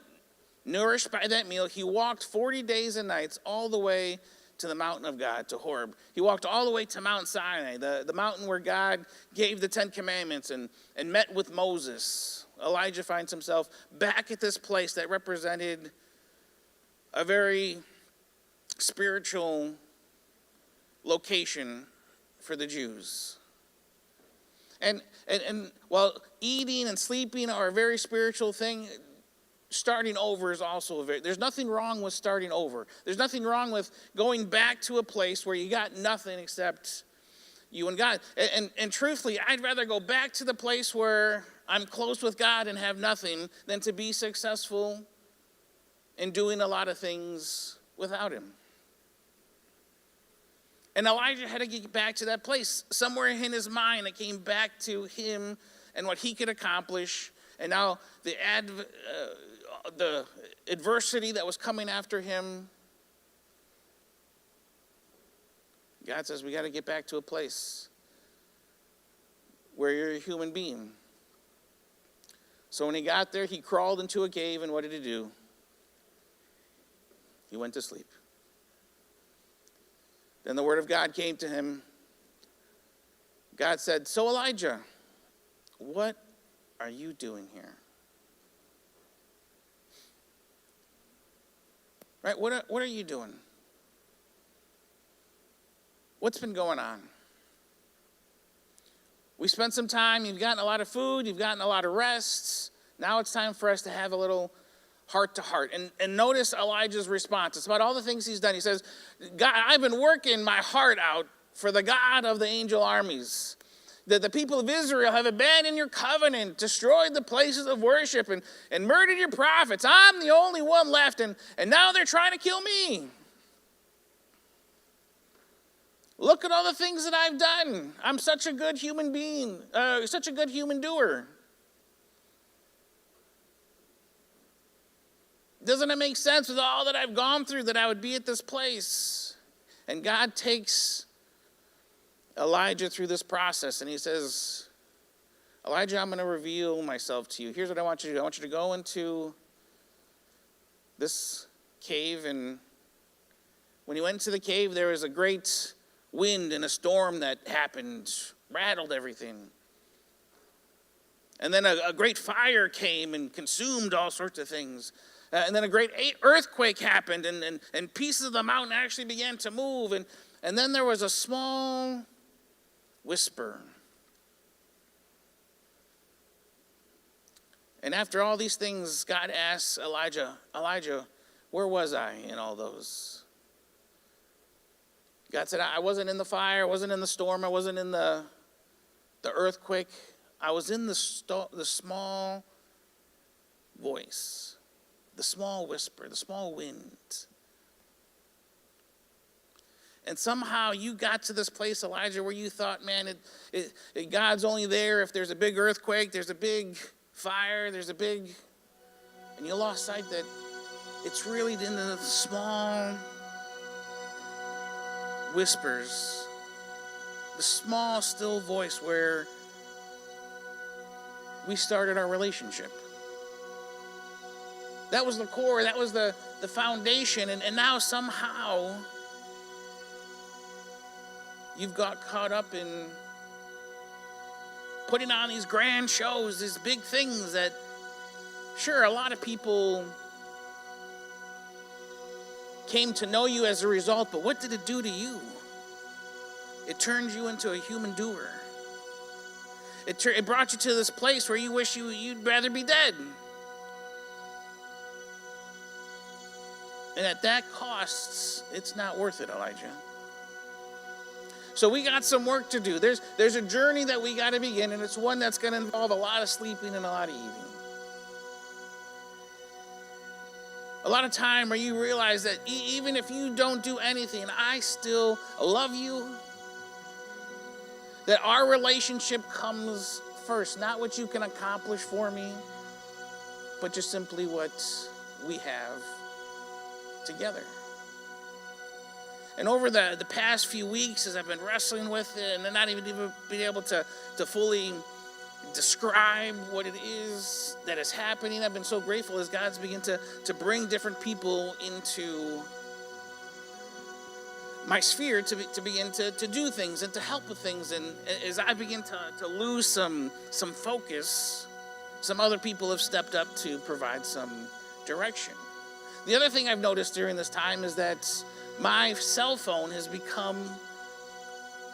Speaker 5: Nourished by that meal, he walked 40 days and nights all the way to the mountain of God, to Horeb. He walked all the way to Mount Sinai, the mountain where God gave the 10 Commandments and met with Moses. Elijah finds himself back at this place that represented a very spiritual location for the Jews. And while eating and sleeping are a very spiritual thing, starting over is also there's nothing wrong with starting over. There's nothing wrong with going back to a place where you got nothing except you and God. And truthfully, I'd rather go back to the place where I'm close with God and have nothing than to be successful in doing a lot of things without him. And Elijah had to get back to that place. Somewhere in his mind, it came back to him and what he could accomplish. And now the adversity that was coming after him, God says we got to get back to a place where you're a human being. So when he got there, he crawled into a cave, and what did he do? He went to sleep. Then the word of God came to him. God said, so Elijah, what are you doing here? Right? What are you doing? What's been going on? We spent some time, you've gotten a lot of food, you've gotten a lot of rest. Now it's time for us to have a little heart to heart. And notice Elijah's response. It's about all the things he's done. He says, God, I've been working my heart out for the God of the angel armies. That the people of Israel have abandoned your covenant, destroyed the places of worship, and murdered your prophets. I'm the only one left, and now they're trying to kill me. Look at all the things that I've done. I'm such a good human being, such a good human doer. Doesn't it make sense with all that I've gone through that I would be at this place? And God takes Elijah through this process, and he says, Elijah, I'm going to reveal myself to you. Here's what I want you to do. I want you to go into this cave, and when he went into the cave, there was a great wind and a storm that happened, rattled everything. And then a great fire came and consumed all sorts of things. And then a great earthquake happened, and pieces of the mountain actually began to move. And then there was a small whisper. And after all these things, God asks Elijah, Elijah, where was I in all those? God said, I wasn't in the fire, I wasn't in the storm, I wasn't in the earthquake. I was in the small voice, the small whisper, the small wind. And somehow you got to this place, Elijah, where you thought, man, God's only there if there's a big earthquake, there's a big fire, and you lost sight that it's really in the small whispers, the small, still voice where we started our relationship. That was the core, that was the foundation, and now somehow you've got caught up in putting on these grand shows, these big things that, sure, a lot of people came to know you as a result, but what did it do to you? It turned you into a human doer. It brought you to this place where you wish you'd rather be dead. And at that cost, it's not worth it, Elijah. So we got some work to do. There's a journey that we got to begin, and it's one that's going to involve a lot of sleeping and a lot of eating. A lot of time where you realize that even if you don't do anything, I still love you. That our relationship comes first, not what you can accomplish for me, but just simply what we have together. And over the past few weeks, as I've been wrestling with it and not even being able to fully describe what it is that is happening, I've been so grateful as God's begun to bring different people into my sphere to begin to do things and to help with things. And as I begin to lose some focus, some other people have stepped up to provide some direction. The other thing I've noticed during this time is that my cell phone has become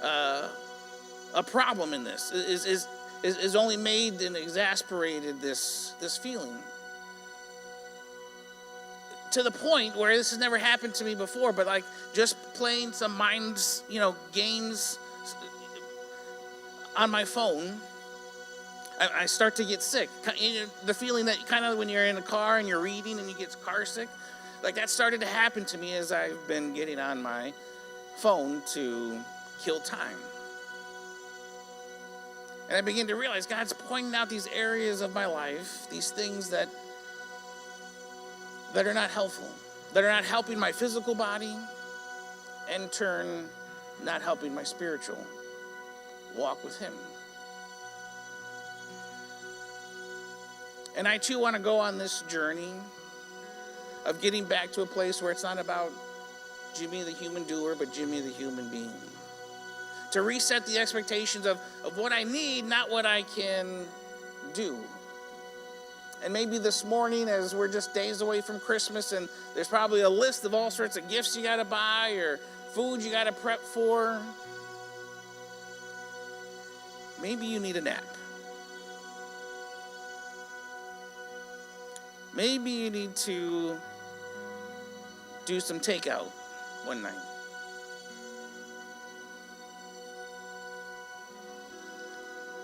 Speaker 5: a problem in this. Is only made and exasperated this feeling. To the point where this has never happened to me before, but like just playing some games on my phone, I start to get sick. The feeling that kind of when you're in a car and you're reading and you get car sick, like that started to happen to me as I've been getting on my phone to kill time. And I begin to realize God's pointing out these areas of my life, these things that are not helpful, that are not helping my physical body, and in turn, not helping my spiritual walk with Him. And I too want to go on this journey of getting back to a place where it's not about Jimmy the human doer, but Jimmy the human being. To reset the expectations of what I need, not what I can do. And maybe this morning, as we're just days away from Christmas, and there's probably a list of all sorts of gifts you got to buy or food you got to prep for, maybe you need a nap. Maybe you need to do some takeout one night.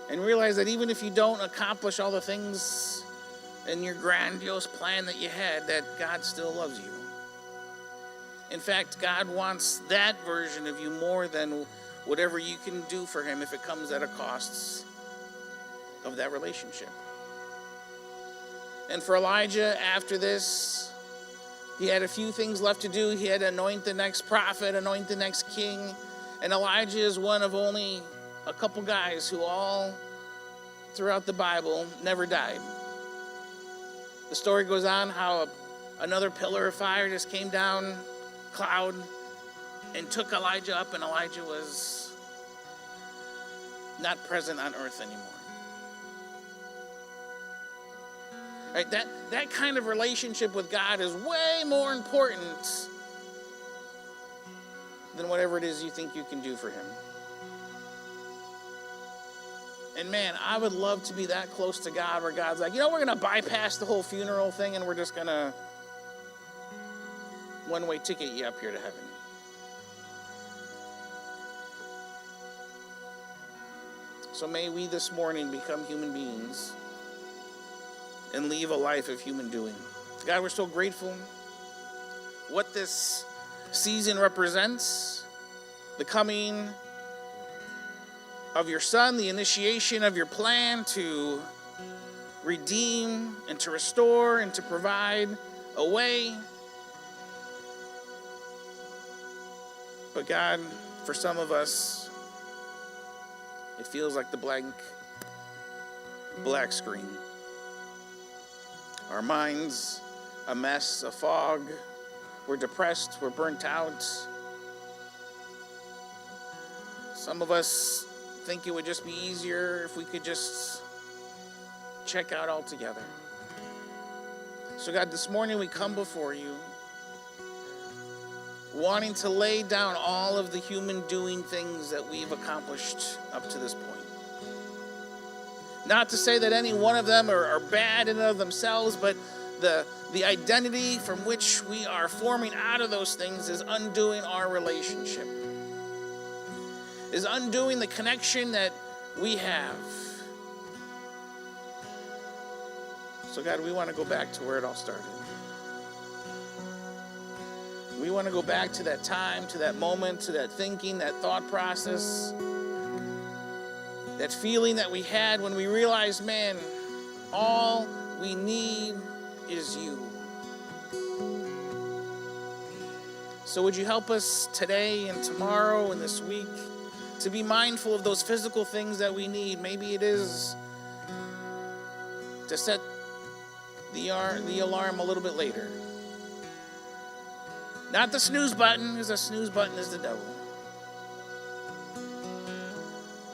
Speaker 5: And realize that even if you don't accomplish all the things in your grandiose plan that you had, that God still loves you. In fact, God wants that version of you more than whatever you can do for Him if it comes at a cost of that relationship. And for Elijah, after this, he had a few things left to do. He had to anoint the next prophet, anoint the next king. And Elijah is one of only a couple guys who all throughout the Bible never died. The story goes on how another pillar of fire just came down, cloud, and took Elijah up, and Elijah was not present on earth anymore. Right? That kind of relationship with God is way more important than whatever it is you think you can do for Him. And man, I would love to be that close to God where God's like, you know, we're going to bypass the whole funeral thing and we're just going to one-way ticket you up here to heaven. So may we this morning become human beings and leave a life of human doing. God, we're so grateful what this season represents, the coming of your Son, the initiation of your plan to redeem and to restore and to provide a way. But God, for some of us, it feels like the black screen. Our minds, a mess, a fog. We're depressed, we're burnt out. Some of us think it would just be easier if we could just check out altogether. So God, this morning we come before you, wanting to lay down all of the human doing things that we've accomplished up to this point. Not to say that any one of them are bad in and of themselves, but the identity from which we are forming out of those things is undoing our relationship, is undoing the connection that we have. So God, we want to go back to where it all started. We want to go back to that time, to that moment, to that thinking, that thought process, that feeling that we had when we realized, man, all we need is you. So would you help us today and tomorrow and this week to be mindful of those physical things that we need? Maybe it is to set the alarm a little bit later. Not the snooze button, because a snooze button is the devil.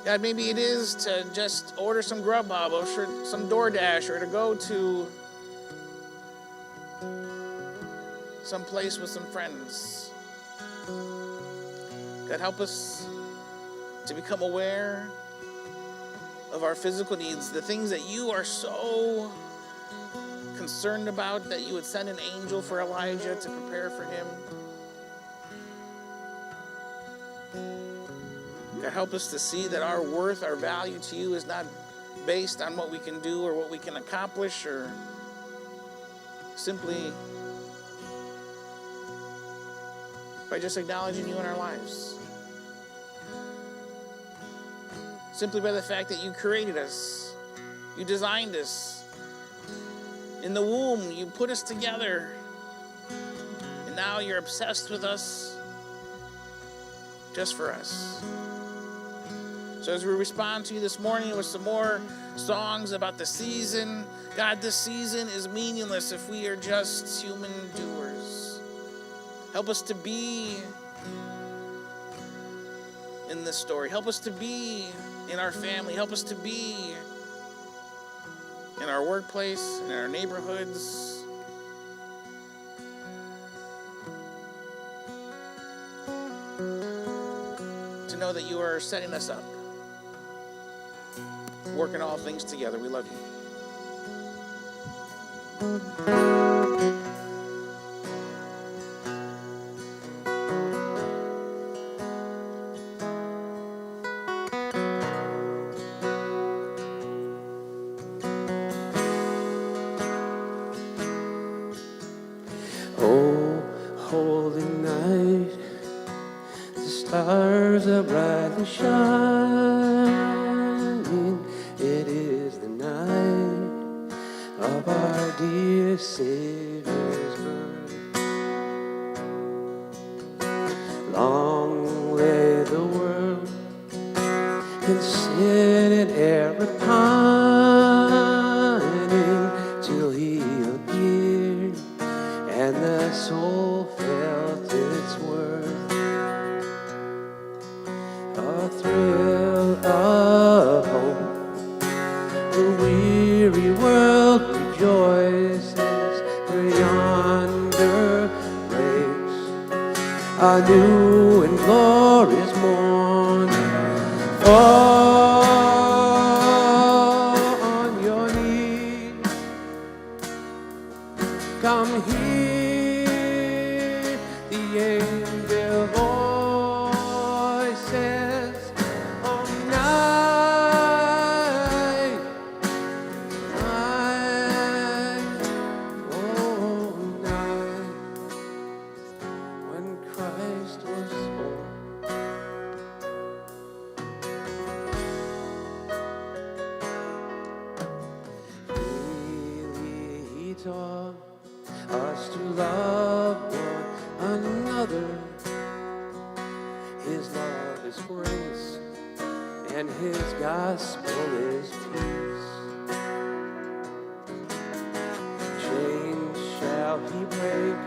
Speaker 5: God, maybe it is to just order some Grubhub or some DoorDash, or to go to some place with some friends. God, help us to become aware of our physical needs, the things that you are so concerned about, that you would send an angel for Elijah to prepare for him. God, help us to see that our worth, our value to you is not based on what we can do or what we can accomplish, or simply by just acknowledging you in our lives. Simply by the fact that you created us, you designed us. In the womb, you put us together, and now you're obsessed with us, just for us. So as we respond to you this morning with some more songs about the season, God, this season is meaningless if we are just human doers. Help us to be in this story. Help us to be in our family. Help us to be in our workplace, in our neighborhoods. To know that you are setting us up, working all things together. We love you.
Speaker 6: Oh, holy night, the stars are brightly shining. It is the night of our dear Savior's birth. Long lay the world in sin and error pining, till he appeared and the soul felt its worth. A thrill of hope, the weary world rejoices, for yonder breaks a new and glorious morn. Oh,
Speaker 7: come hear the angel voices. Oh, night, night, oh, night, when Christ was born. He taught us to love one another. His love is grace, and His gospel is peace. Chains shall He break,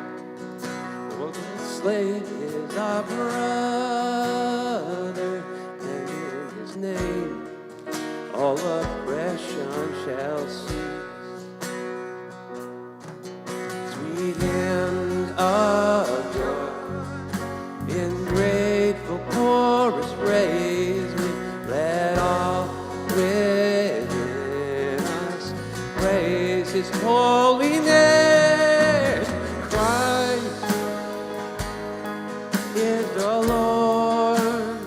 Speaker 7: for the slave is our brother, and in His name all oppression shall cease. Sweet hymn of joy, in grateful chorus raise we, let all within us praise His holy name. Christ is the Lord.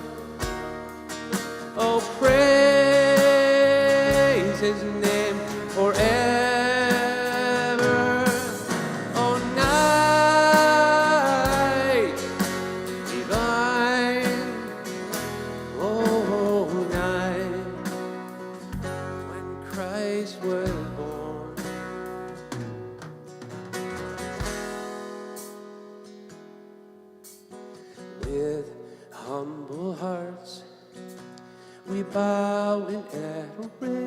Speaker 7: Oh, praise His name forever. Oh, night divine. Oh, night when Christ was born. With humble hearts we bow in adoration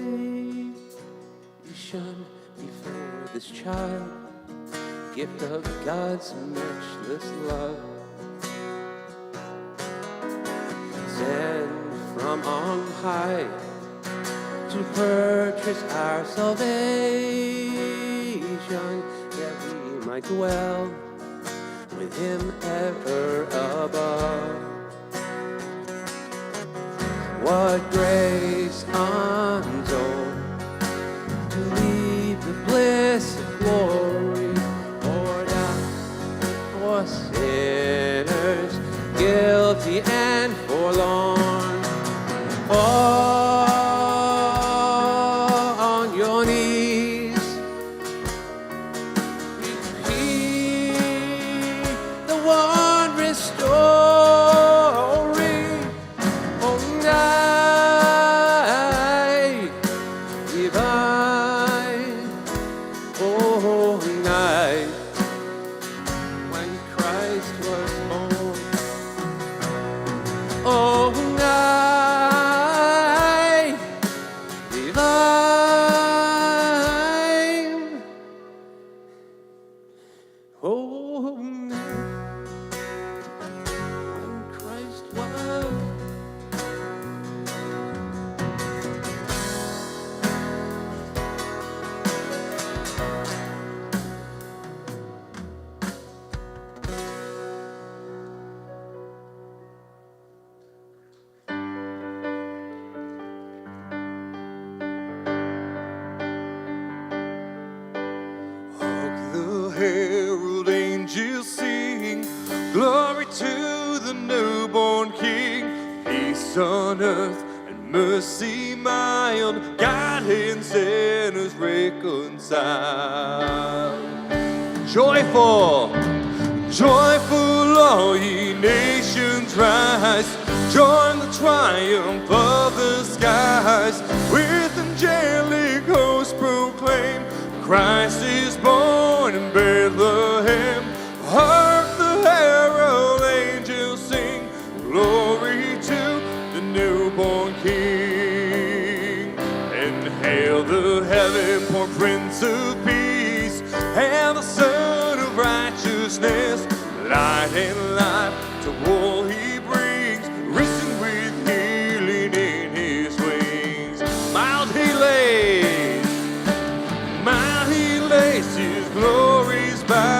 Speaker 7: before this child, gift of God's matchless love. Sent from on high to purchase our salvation, that we might dwell with Him ever above. What grace untold to leave the bliss of glory poured out for sinners guilty and forlorn. Fall on your knees, repeat the wondrous story. Oh, night divine. Oh, night when Christ was born. Oh, night divine. Oh, night when Christ was.
Speaker 4: Hark the herald angels sing, glory to the newborn King. Peace on earth and mercy mild, God and sinners reconciled. Joyful, joyful, all ye nations rise, join the triumph of the skies, with angelic hosts proclaim, Christ is born in Bethlehem. Hark the herald angels sing, glory to the newborn King. And hail the heaven-born Prince of Peace, hail the Son of Righteousness, light and life to all He brings, risen with healing in His wings. Mild He lays His glories by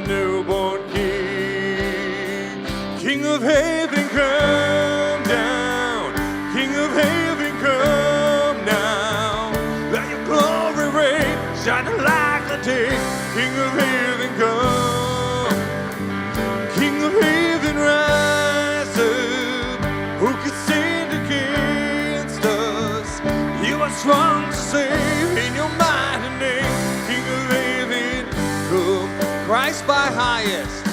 Speaker 4: newborn King. King of heaven, come down. King of heaven, come now. Let your glory reign, shining like the day. King of heaven, come. King of heaven, rise up. Who could stand against us? You are strong to save in your mighty name. King of heaven, come. Christ by highest.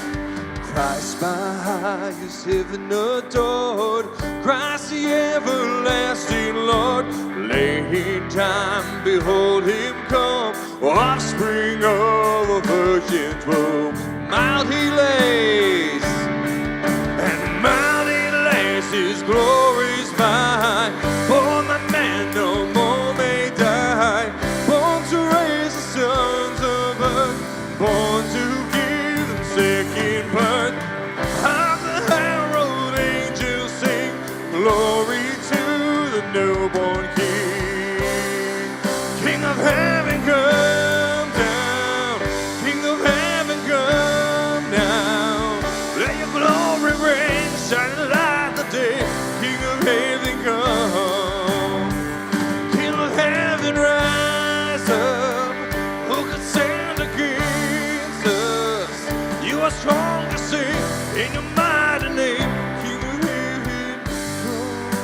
Speaker 4: Christ by highest, heaven adored. Christ the everlasting Lord. Late time, behold him come. Offspring of a virgin's womb. Mount he lays, and Mount he lays, his glory's mine. Born that man no more may die. Born to raise the sons of earth. Born to give them second birth. Of the herald angels sing glory to the newborn King. King of heaven, come down. King of heaven, come now. Let your glory reign, shining like the day. King of heaven, come. King of heaven, rise up. Who could stand against us? You are strong to save in your mighty name. King of heaven, come.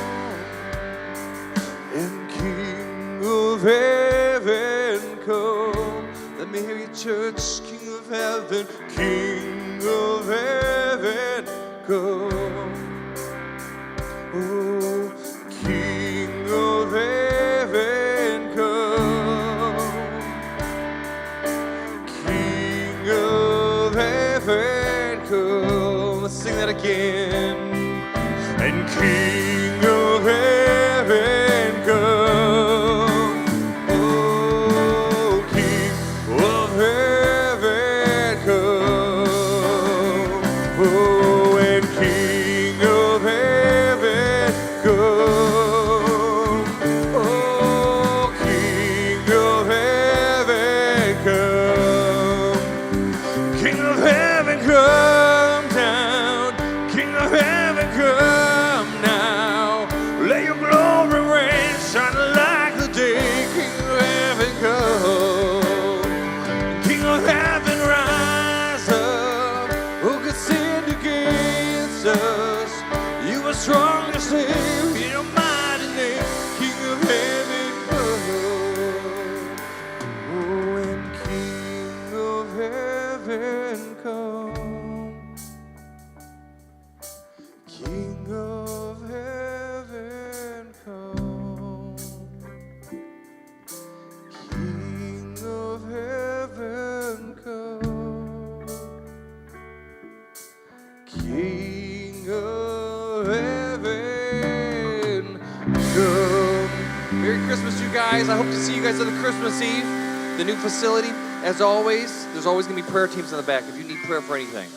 Speaker 4: And King of heaven, come. Let me hear you, church. King of heaven, King of heaven, come. Oh, King of heaven, come. King of heaven, come. Let's sing that again. And King of heaven, come. Oh, King of heaven, come. Oh, and King of heaven, come. Oh, King of heaven, come. King of heaven, come down. King of heaven, come now. Let your glory reign, shining like the day. King of heaven, come. King of heaven, rise up. Who could stand against us? You are strong to save in your mighty name. King of heaven, come. Oh, and King of heaven, come. King of heaven, come. King of heaven, come. King of heaven, come.
Speaker 8: Merry Christmas, you guys. I hope to see you guys at the Christmas Eve, the new facility. As always, there's always going to be prayer teams in the back if you need prayer for anything.